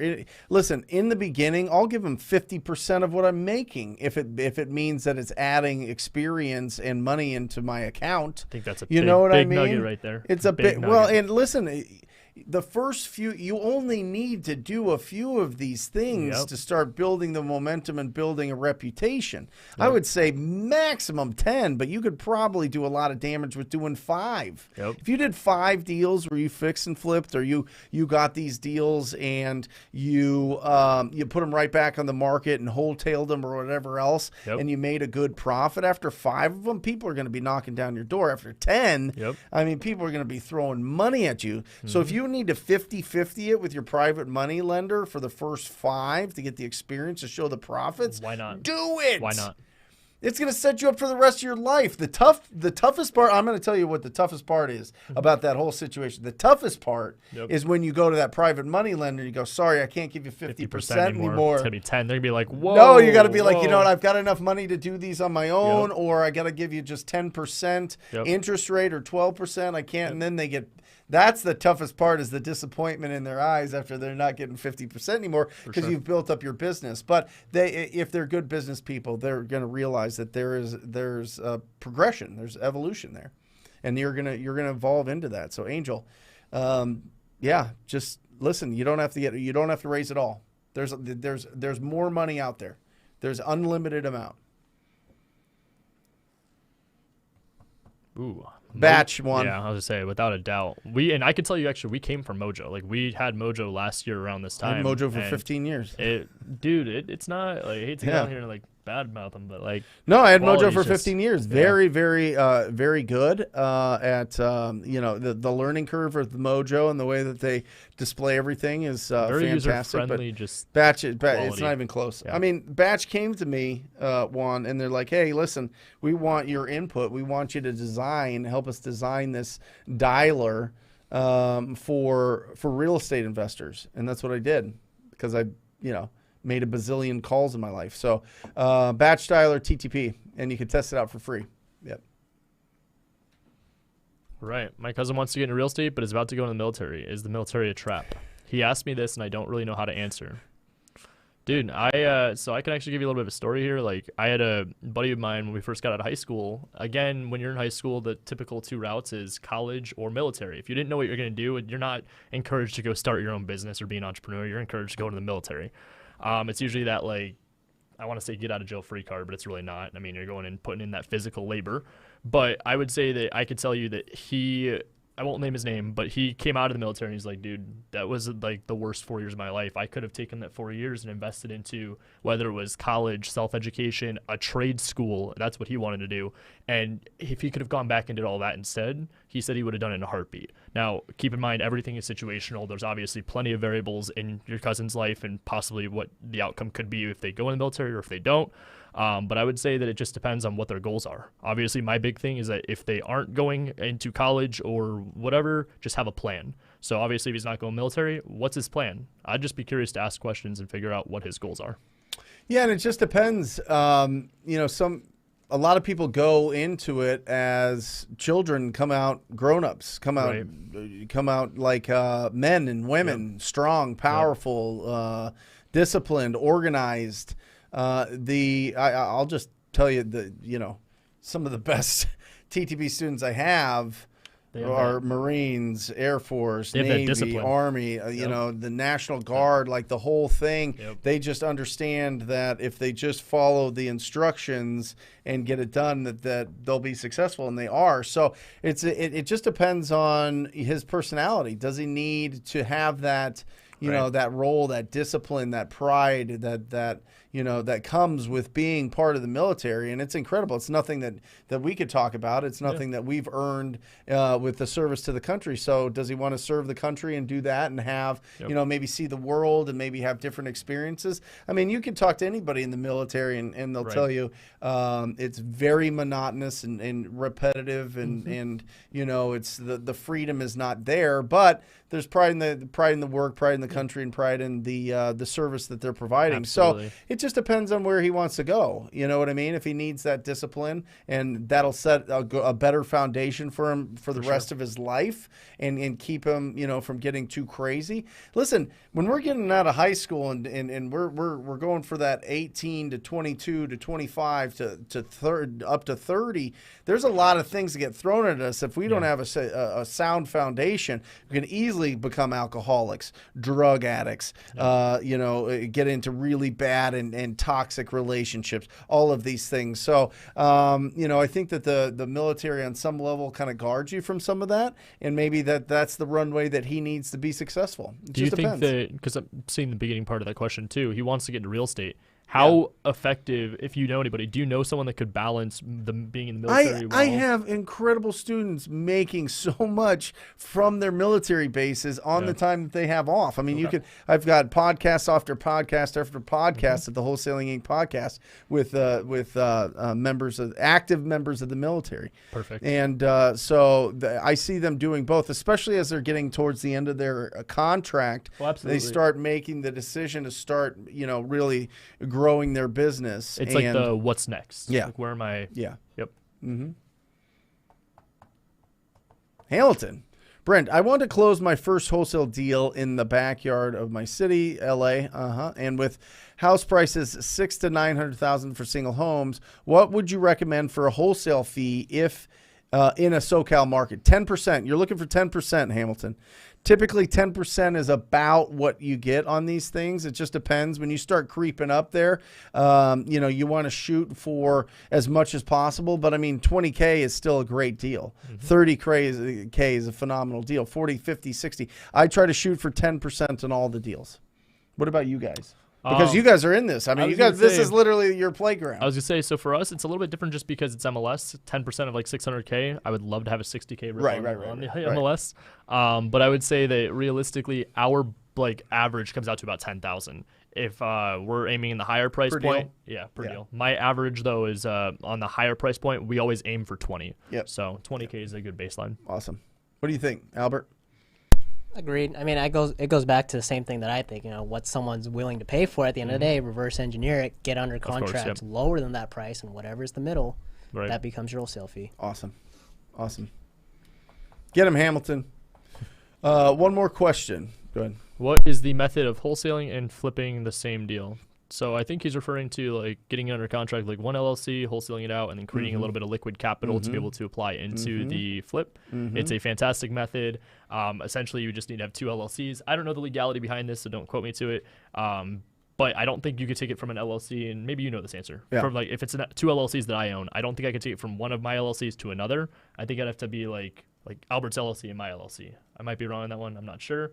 Listen, in the beginning, I'll give them 50% of what I'm making if it means that it's adding experience and money into my account. I think that's a big nugget right there. It's a big nugget. Well, and listen, the first few, you only need to do a few of these things to start building the momentum and building a reputation. I would say maximum 10, but you could probably do a lot of damage with doing 5. If you did 5 deals where you fixed and flipped, or you got these deals and you put them right back on the market and wholetailed them or whatever else, and you made a good profit after 5 of them, people are going to be knocking down your door. After 10, I mean, people are going to be throwing money at you. So if you need to 50-50 it with your private money lender for the first 5 to get the experience to show the profits, why not? Do it. Why not? It's going to set you up for the rest of your life. The toughest part, I'm going to tell you what the toughest part is about that whole situation. The toughest part is when you go to that private money lender and you go, sorry, I can't give you 50% anymore. It's going to be 10. They're going to be like, whoa. No, you got to be like, you know what, I've got enough money to do these on my own, or I got to give you just 10% interest rate or 12%. I can't. And then they get... That's the toughest part, is the disappointment in their eyes after they're not getting 50% anymore, because you've built up your business. But if they're good business people, they're going to realize that there's a progression, there's evolution there, and you're gonna evolve into that. So Angel, just listen. You don't have to raise it all. There's more money out there. There's unlimited amount. Ooh. Batch one. Yeah, I was going to say, without a doubt. And I can tell you, actually, we came from Mojo. Like, we had Mojo last year around this time. I had Mojo for 15 years. It's not, like, I hate to get on here and, like, badmouth them, but like No, I had Mojo quality's for just- 15 years. Very, very good at the learning curve of the Mojo and the way that they display everything is very user fantastic. But friendly. Just Batch, it's quality. not even close. Yeah. I mean, Batch came to me, Juan, and they're like, "Hey, listen, we want your input. We want you to help us design this dialer for real estate investors." And that's what I did because I made a bazillion calls in my life. So Batch dialer TTP, and you can test it out for free. Yep. right. My cousin wants to get into real estate, but is about to go in the military. Is the military a trap? He asked me this, and I don't really know how to answer. Dude, so I can actually give you a little bit of a story here. Like, I had a buddy of mine when we first got out of high school. Again, when you're in high school, the typical two routes is college or military. If you didn't know what you're going to do, you're not encouraged to go start your own business or be an entrepreneur. You're encouraged to go into the military. It's usually that, like, I want to say get out of jail free card, but it's really not. I mean, you're going and putting in that physical labor. But I would say that I could tell you that I won't name his name, but he came out of the military and he's like, dude, that was like the worst 4 years of my life. I could have taken that 4 years and invested into whether it was college, self-education, a trade school. That's what he wanted to do. And if he could have gone back and did all that instead, he said he would have done it in a heartbeat. Now, keep in mind, everything is situational. There's obviously plenty of variables in your cousin's life and possibly what the outcome could be if they go in the military or if they don't. But I would say that it just depends on what their goals are. Obviously, my big thing is that if they aren't going into college or whatever, just have a plan. So obviously, if he's not going military, what's his plan? I'd just be curious to ask questions and figure out what his goals are. Yeah, and it just depends. A lot of people go into it as children, come out grown-ups, come out like men and women, strong, powerful, disciplined, organized. I'll just tell you some of the best TTP students I have are Marines, Air Force, Navy, Army, the National Guard, like the whole thing. Yep. They just understand that if they just follow the instructions and get it done, that they'll be successful, and they are. So it just depends on his personality. Does he need to have that, that role, that discipline, that pride, that comes with being part of the military? And it's incredible. It's nothing that we could talk about. It's nothing that we've earned with the service to the country. So does he want to serve the country and do that and have, maybe see the world and maybe have different experiences? I mean, you can talk to anybody in the military and they'll tell you it's very monotonous and repetitive and it's the freedom is not there, but there's pride in the work, pride in the country, and pride in the service that they're providing. Absolutely. So it just depends on where he wants to go. You know what I mean? If he needs that discipline, and that'll set a better foundation for him for the rest of his life, and keep him, from getting too crazy. Listen, when we're getting out of high school and we're going for that 18 to 22 to 25 to up to 30, there's a lot of things that get thrown at us if we don't have a sound foundation. We can easily become alcoholics, drug addicts, get into really bad and toxic relationships, all of these things. So, I think that the military on some level kind of guards you from some of that, and maybe that's the runway that he needs to be successing. It Do you just think depends. that, because I'm seeing the beginning part of that question too, he wants to get into real estate. How effective, if you know anybody, do you know someone that could balance them being in the military well? I have incredible students making so much from their military bases on the time that they have off. I mean, I've got podcast after podcast after podcast at the Wholesaling Inc. podcast with active members of the military. Perfect. And I see them doing both, especially as they're getting towards the end of their contract. Well, absolutely. They start making the decision to start, really growing their business. It's like the what's next. Yeah. Like, where am I? Yeah. Yep. Mm-hmm. Hamilton. Brent, I want to close my first wholesale deal in the backyard of my city, LA. And with house prices $600,000 to $900,000 for single homes, what would you recommend for a wholesale fee if in a SoCal market? 10%. You're looking for 10%, Hamilton. Typically, 10% is about what you get on these things. It just depends. When you start creeping up there, you want to shoot for as much as possible. But, I mean, 20K is still a great deal. 30K is a phenomenal deal. 40, 50, 60. I try to shoot for 10% on all the deals. What about you guys? Because you guys are in this. I mean, you guys. This is literally your playground. I was gonna say, so for us, it's a little bit different just because it's MLS. 10% of like 600K. I would love to have a 60K on the MLS. But I would say that realistically, our like average comes out to about 10,000. If we're aiming in the higher price point, per deal. My average though is on the higher price point. We always aim for 20. Yep. So 20K is a good baseline. Awesome. What do you think, Albert? Agreed. I mean, it goes back to the same thing that I think. What someone's willing to pay for at the end of the day, reverse engineer it, get under contracts lower than that price, and whatever's the middle, that becomes your wholesale fee. Awesome. Get him, Hamilton. One more question. Go ahead. What is the method of wholesaling and flipping the same deal? So I think he's referring to like getting under contract, like one LLC, wholesaling it out, and then creating a little bit of liquid capital to be able to apply into the flip. It's a fantastic method. Essentially, you just need to have two LLCs. I don't know the legality behind this, so don't quote me to it. But I don't think you could take it from an LLC, and maybe you know this answer. Yeah. From like if it's two LLCs that I own, I don't think I could take it from one of my LLCs to another. I think I'd have to be like Albert's LLC and my LLC. I might be wrong on that one. I'm not sure.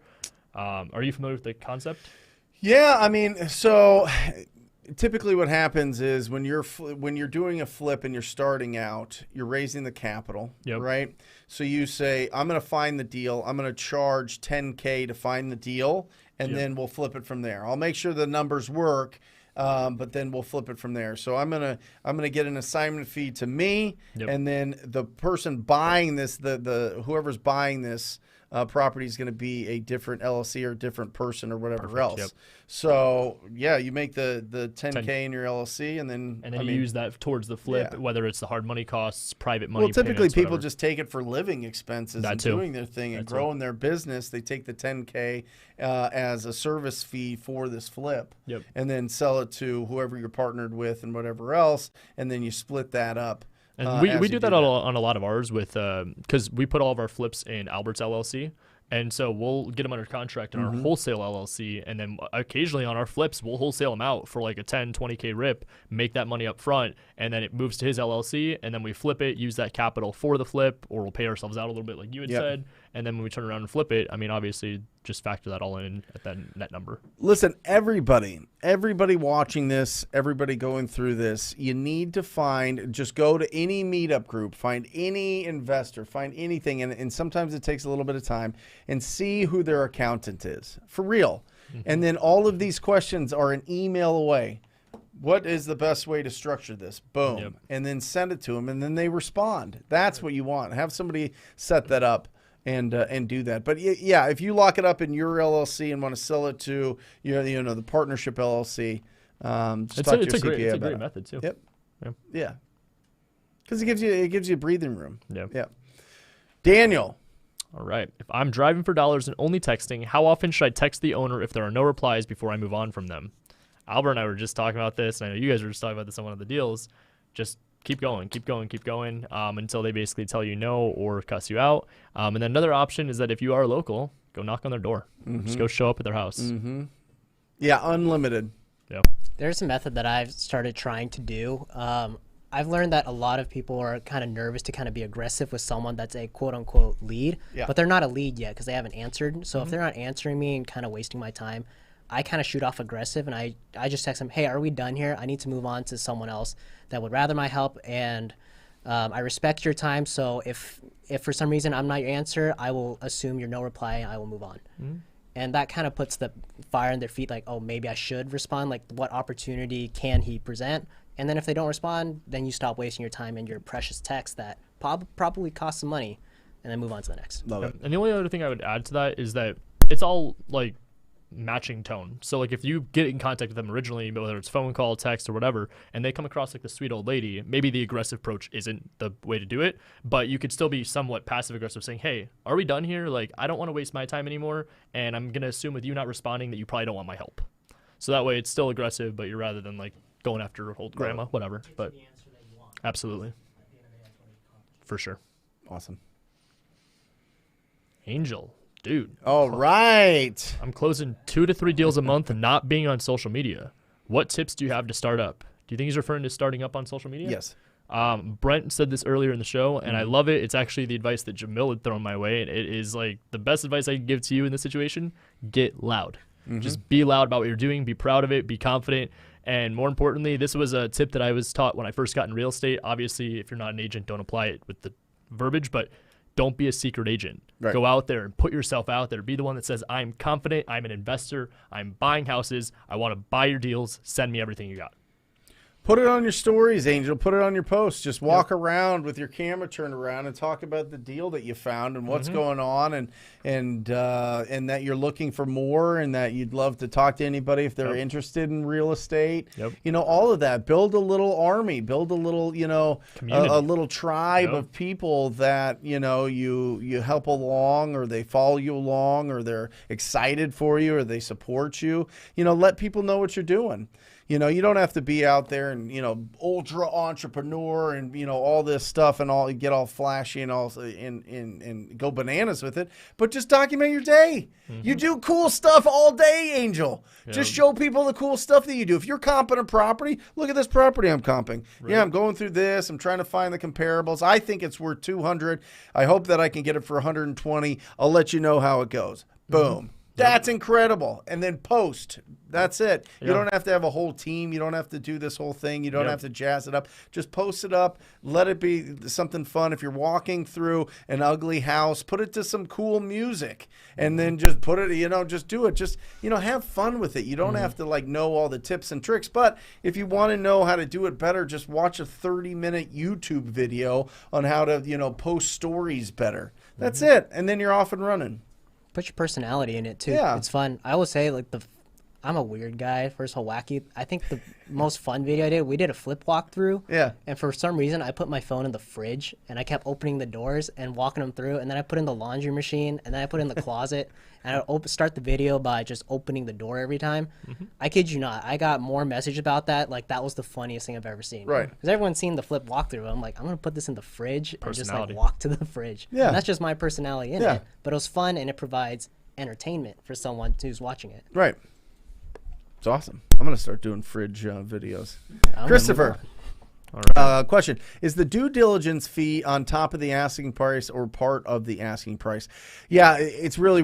Are you familiar with the concept? Yeah, I mean, so typically what happens is when you're doing a flip and you're starting out, you're raising the capital, right? So you say, I'm going to find the deal. I'm going to charge $10K to find the deal, and then we'll flip it from there. I'll make sure the numbers work, but then we'll flip it from there. So I'm gonna get an assignment fee to me, and then the person buying this, the whoever's buying this property is going to be a different LLC or a different person or whatever else. So you make the 10K in your LLC, and then you use that towards the flip, whether it's the hard money costs, private money. Well, typically payments, people whatever. just take it for living expenses and doing their thing and growing their business. They take the 10K as a service fee for this flip, and then sell it to whoever you're partnered with and whatever else, and then you split that up. And we do that on a lot of ours with because we put all of our flips in Albert's LLC. And so we'll get them under contract in our wholesale LLC. And then occasionally on our flips, we'll wholesale them out for like a 10, 20K rip, make that money up front. And then it moves to his LLC. And then we flip it, use that capital for the flip, or we'll pay ourselves out a little bit like you had said. And then when we turn around and flip it, I mean, obviously just factor that all in at that net number. Listen, everybody watching this, everybody going through this, you need to just go to any meetup group, find any investor, find anything. And sometimes it takes a little bit of time, and see who their accountant is for real. And then all of these questions are an email away. What is the best way to structure this? Boom. And then send it to them, and then they respond. That's what you want. Have somebody set that up and do that. But yeah, if you lock it up in your LLC and want to sell it to the partnership LLC, just talk to your CPA it's a about great it. method too. Yeah. Because it gives you breathing room. Yeah. Daniel. All right. If I'm driving for dollars and only texting, how often should I text the owner if there are no replies before I move on from them? Albert and I were just talking about this, and I know you guys were just talking about this on one of the deals. Just keep going until they basically tell you no or cuss you out. And then another option is that if you are local, go knock on their door. Just go show up at their house. Yeah, unlimited. Yeah. There's a method that I've started trying to do. I've learned that a lot of people are kind of nervous to kind of be aggressive with someone that's a quote-unquote lead, but they're not a lead yet because they haven't answered. So if they're not answering me and kind of wasting my time, I kind of shoot off aggressive, and I just text them, hey, are we done here? I need to move on to someone else that would rather my help, and I respect your time. So if for some reason I'm not your answer, I will assume you're no reply, and I will move on. And that kind of puts the fire in their feet, like, oh, maybe I should respond. Like, what opportunity can he present? And then if they don't respond, then you stop wasting your time and your precious text that probably costs some money, and then move on to the next. Love it. And the only other thing I would add to that is that it's all like matching tone. So like if you get in contact with them originally, whether it's phone call, text, or whatever, and they come across like the sweet old lady, maybe the aggressive approach isn't the way to do it, but you could still be somewhat passive aggressive, saying, hey, are we done here? Like, I don't want to waste my time anymore, and I'm going to assume with you not responding that you probably don't want my help. So that way it's still aggressive, but you're rather than like going after old grandma, whatever. But absolutely. For sure. Awesome. Angel. Dude. All right. I'm closing 2 to 3 deals a month and not being on social media. What tips do you have to start up? Do you think he's referring to starting up on social media? Yes. Brent said this earlier in the show, and I love it. It's actually the advice that Jamil had thrown my way, and it is like the best advice I can give to you in this situation. Get loud. Just be loud about what you're doing, be proud of it, be confident. And more importantly, this was a tip that I was taught when I first got in real estate. Obviously, if you're not an agent, don't apply it with the verbiage, but don't be a secret agent. Right. Go out there and put yourself out there. Be the one that says, I'm confident, I'm an investor, I'm buying houses, I want to buy your deals, send me everything you got. Put it on your stories, Angel. Put it on your posts. Just walk around with your camera turned around and talk about the deal that you found and what's going on, and that you're looking for more, and that you'd love to talk to anybody if they're interested in real estate. You know, all of that. Build a little army. Build a little, you know, a little tribe of people that, you know, you help along, or they follow you along, or they're excited for you, or they support you. You know, let people know what you're doing. You know, you don't have to be out there and, you know, ultra entrepreneur and, you know, all this stuff and all, get all flashy and all and go bananas with it. But just document your day. You do cool stuff all day, Angel. Just show people the cool stuff that you do. If you're comping a property, look at this property I'm comping. Yeah, I'm going through this. I'm trying to find the comparables. I think it's worth 200. I hope that I can get it for 120. I'll let you know how it goes. Boom. That's incredible. And then post. That's it. You don't have to have a whole team. You don't have to do this whole thing. You don't have to jazz it up. Just post it up. Let it be something fun. If you're walking through an ugly house, put it to some cool music. And then just put it, you know, just do it. Just, you know, have fun with it. You don't have to, like, know all the tips and tricks. But if you want to know how to do it better, just watch a 30-minute YouTube video on how to, you know, post stories better. That's it. And then you're off and running. Put your personality in it too. Yeah. It's fun. I will say, like, I'm a weird guy. First of all, wacky. I think the most fun video I did, we did a flip walkthrough. Yeah. And for some reason, I put my phone in the fridge, and I kept opening the doors and walking them through. And then I put in the laundry machine, and then I put in the closet. And I start the video by just opening the door every time. I kid you not. I got more message about that. Like, that was the funniest thing I've ever seen. Right. Because everyone's seen the flip walkthrough. I'm like, I'm going to put this in the fridge and just, like, Personality. walk to the fridge. Yeah. And that's just my personality in Yeah. it. But it was fun, and it provides entertainment for someone who's watching it. Right. It's awesome. I'm going to start doing fridge videos. Christopher, question. Is the due diligence fee on top of the asking price or part of the asking price? Yeah, it's really,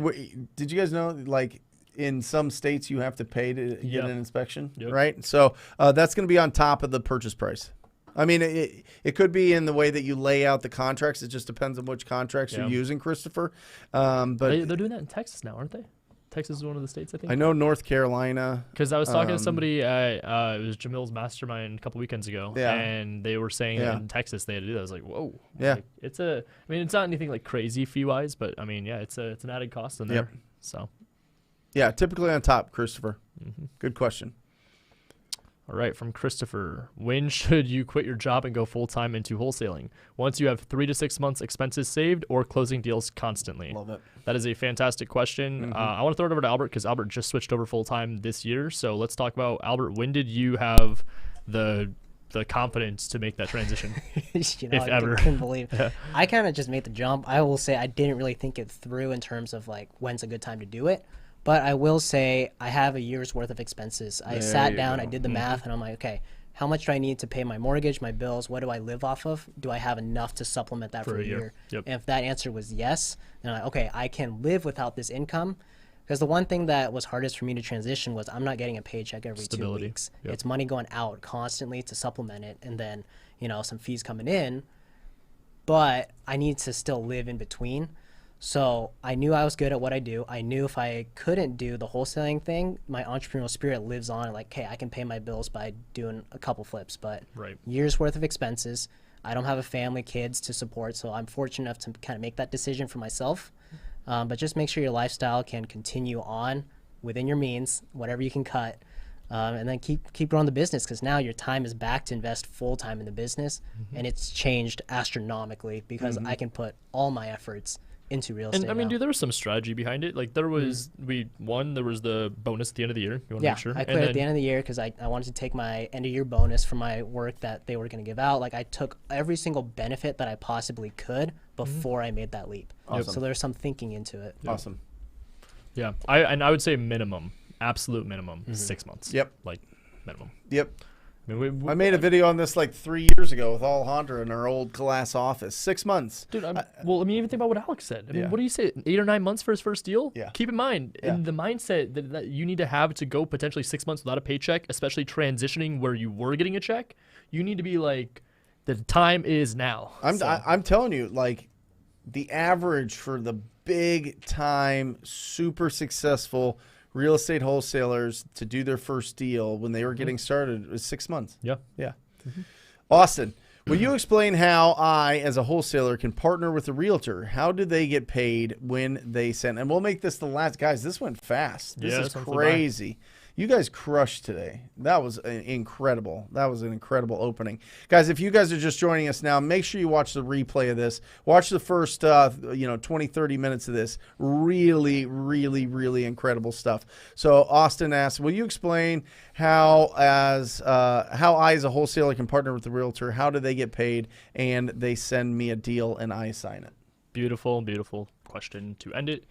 did you guys know, like, in some states you have to pay to get an inspection, right? So that's going to be on top of the purchase price. I mean, it could be in the way that you lay out the contracts. It just depends on which contracts you're using, Christopher. But They're doing that in Texas now, aren't they? Texas is one of the states, I think. I know North Carolina. Because I was talking to somebody at it was Jamil's mastermind a couple weekends ago, and they were saying that in Texas they had to do that. I was like, whoa. Yeah. Like, I mean, it's not anything like crazy fee wise, but I mean, yeah, it's an added cost in there. So. Yeah, typically on top, Christopher. Good question. All right, from Christopher. When should you quit your job and go full-time into wholesaling? Once you have 3 to 6 months expenses saved or closing deals constantly? Love it. That is a fantastic question. I want to throw it over to Albert because Albert just switched over full-time this year. So let's talk about, Albert, when did you have the confidence to make that transition, You know, if ever? I couldn't believe it. I kind of just made the jump. I will say I didn't really think it through in terms of, like, when's a good time to do it. But I will say I have a year's worth of expenses. I sat down, I did the math, and I'm like, okay, how much do I need to pay my mortgage, my bills? What do I live off of? Do I have enough to supplement that for a year? Yep. And if that answer was yes, then I'm like, okay, I can live without this income. Because the one thing that was hardest for me to transition was I'm not getting a paycheck every Stability. 2 weeks. Yep. It's money going out constantly to supplement it, and then, you know, some fees coming in. But I need to still live in between. So I knew I was good at what I do. I knew if I couldn't do the wholesaling thing, my entrepreneurial spirit lives on. Like, hey, I can pay my bills by doing a couple flips, but years worth of expenses. I don't have a family, kids to support, so I'm fortunate enough to kind of make that decision for myself. But just make sure your lifestyle can continue on within your means, whatever you can cut, and then keep growing the business, because now your time is back to invest full time in the business, and it's changed astronomically because I can put all my efforts into real estate. And I mean, now. dude, there was some strategy behind it. Like, there was there was the bonus at the end of the year. You want to make sure? I quit at the end of the year because I wanted to take my end of year bonus for my work that they were going to give out. Like, I took every single benefit that I possibly could before I made that leap. Awesome. So there's some thinking into it. Awesome. Yeah, I would say minimum, absolute minimum, 6 months. Yep. Like, minimum. Yep. I mean, I made a video on this like 3 years ago with Alejandra in our old glass office. 6 months. Dude, well, I mean, even think about what Alex said. I mean, Yeah. what do you say? 8 or 9 months for his first deal? Yeah. Keep in mind, Yeah. in the mindset that you need to have to go potentially 6 months without a paycheck, especially transitioning where you were getting a check, you need to be like, the time is now. I'm telling you, like, the average for the big time, super successful real estate wholesalers to do their first deal when they were getting started was 6 months. Yeah. Yeah. Austin, will you explain how I, as a wholesaler, can partner with a realtor? How do they get paid when they send? And we'll make this the last. Guys, this went fast. This Yeah, is this went by. crazy. You guys crushed today. That was incredible. That was an incredible opening. Guys, if you guys are just joining us now, make sure you watch the replay of this. Watch the first 20, 30 minutes of this. Really, really, really incredible stuff. So Austin asked, will you explain how I, as a wholesaler, can partner with the realtor? How do they get paid? And they send me a deal and I sign it. Beautiful, beautiful question to end it.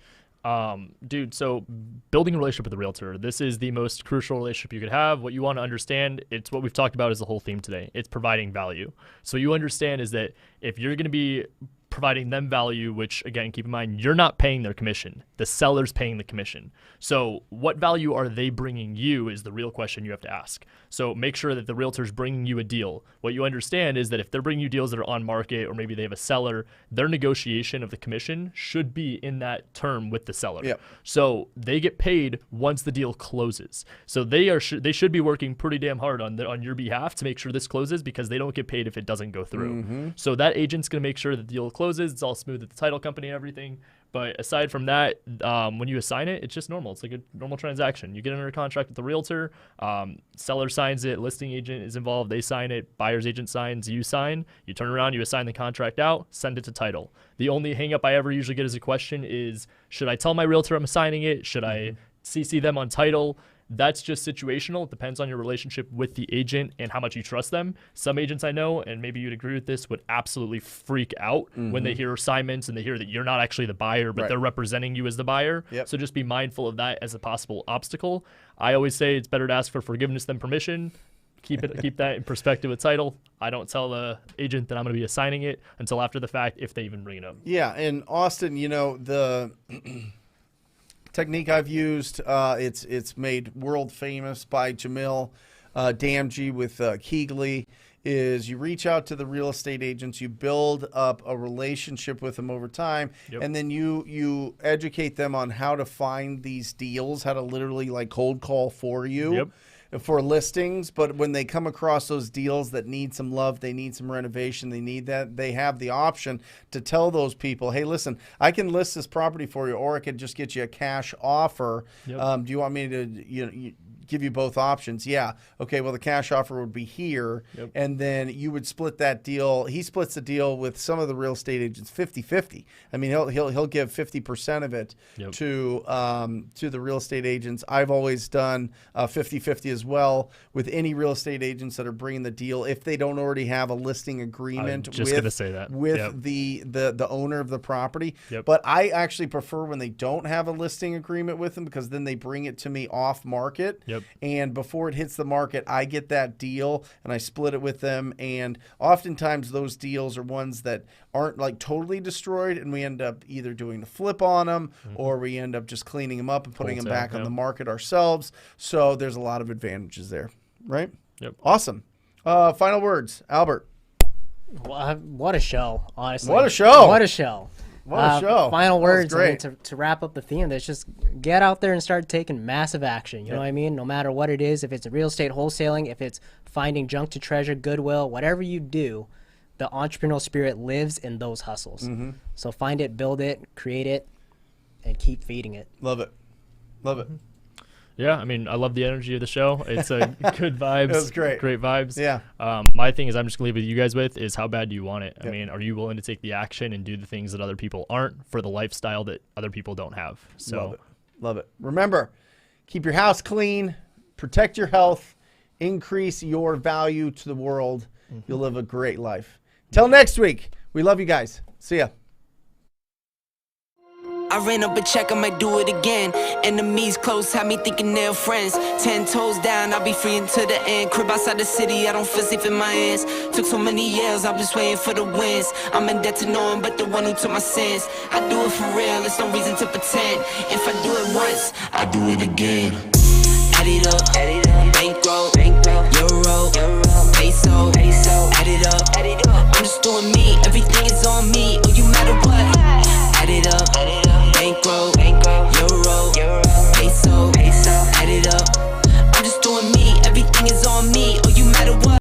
Dude, so building a relationship with a realtor, this is the most crucial relationship you could have. What you want to understand, it's what we've talked about is the whole theme today. It's providing value. So you understand is that if you're going to be providing them value, which again, keep in mind, you're not paying their commission. The seller's paying the commission. So what value are they bringing you is the real question you have to ask. So make sure that the realtor's bringing you a deal. What you understand is that if they're bringing you deals that are on market, or maybe they have a seller, their negotiation of the commission should be in that term with the seller. Yep. So they get paid once the deal closes. So they should be working pretty damn hard on your behalf to make sure this closes, because they don't get paid if it doesn't go through. So that agent's going to make sure that the deal closes. It's all smooth at the title company and everything. But aside from that, when you assign it, it's just normal. It's like a normal transaction. You get under a contract with the realtor, seller signs it, listing agent is involved, they sign it, buyer's agent signs, you sign, you turn around, you assign the contract out, send it to title. The only hang up I ever usually get as a question is, should I tell my realtor I'm assigning it? Should I CC them on title? That's just situational. It depends on your relationship with the agent and how much you trust them. Some agents I know, and maybe you'd agree with this, would absolutely freak out when they hear assignments and they hear that you're not actually the buyer, but they're representing you as the buyer. Yep. So just be mindful of that as a possible obstacle. I always say it's better to ask for forgiveness than permission. Keep that in perspective with title. I don't tell the agent that I'm going to be assigning it until after the fact, if they even bring it up. Yeah, and Austin, the technique I've used, it's made world famous by Jamil Damji with Keegley, is you reach out to the real estate agents, you build up a relationship with them over time, and then you educate them on how to find these deals, how to literally like cold call for you. For listings, but when they come across those deals that need some love, they need some renovation, they need that, they have the option to tell those people, hey, listen, I can list this property for you, or I could just get you a cash offer. Do you want me to give you both options? Yeah. Okay, well, the cash offer would be here, and then you would split that deal. He splits the deal with some of the real estate agents 50-50. I mean, he'll give 50% of it to the real estate agents. I've always done 50-50 as well with any real estate agents that are bringing the deal, if they don't already have a listing agreement with the owner of the property. But I actually prefer when they don't have a listing agreement with them, because then they bring it to me off market. And before it hits the market, I get that deal and I split it with them. And oftentimes those deals are ones that aren't like totally destroyed, and we end up either doing a flip on them, or we end up just cleaning them up and putting them back on the market ourselves. So there's a lot of advantages there, right? Awesome. Final words, Albert. What a show, honestly. What a show. What a show. What a show. Final words, I mean, great. to wrap up the theme, that's just get out there and start taking massive action. You know what I mean? No matter what it is, if it's a real estate wholesaling, if it's finding junk to treasure, goodwill, whatever you do, the entrepreneurial spirit lives in those hustles. So find it, build it, create it, and keep feeding it. Love it. Love it. Yeah, I mean, I love the energy of the show. It's a good vibes. It was great. Great vibes. Yeah. My thing is, I'm just going to leave with you guys with is, how bad do you want it? I mean, are you willing to take the action and do the things that other people aren't for the lifestyle that other people don't have? So Love it. Love it. Remember, keep your house clean, protect your health, increase your value to the world. You'll live a great life. Till next week, we love you guys. See ya. I ran up a check, I might do it again. Enemies close, had me thinking they're friends. 10 toes down, I'll be free until the end. Crib outside the city, I don't feel safe in my hands. Took so many years, I'm just waiting for the wins. I'm in debt to no one but the one who took my sins. I do it for real, there's no reason to pretend. If I do it once, I do it again. Add it up, bankroll.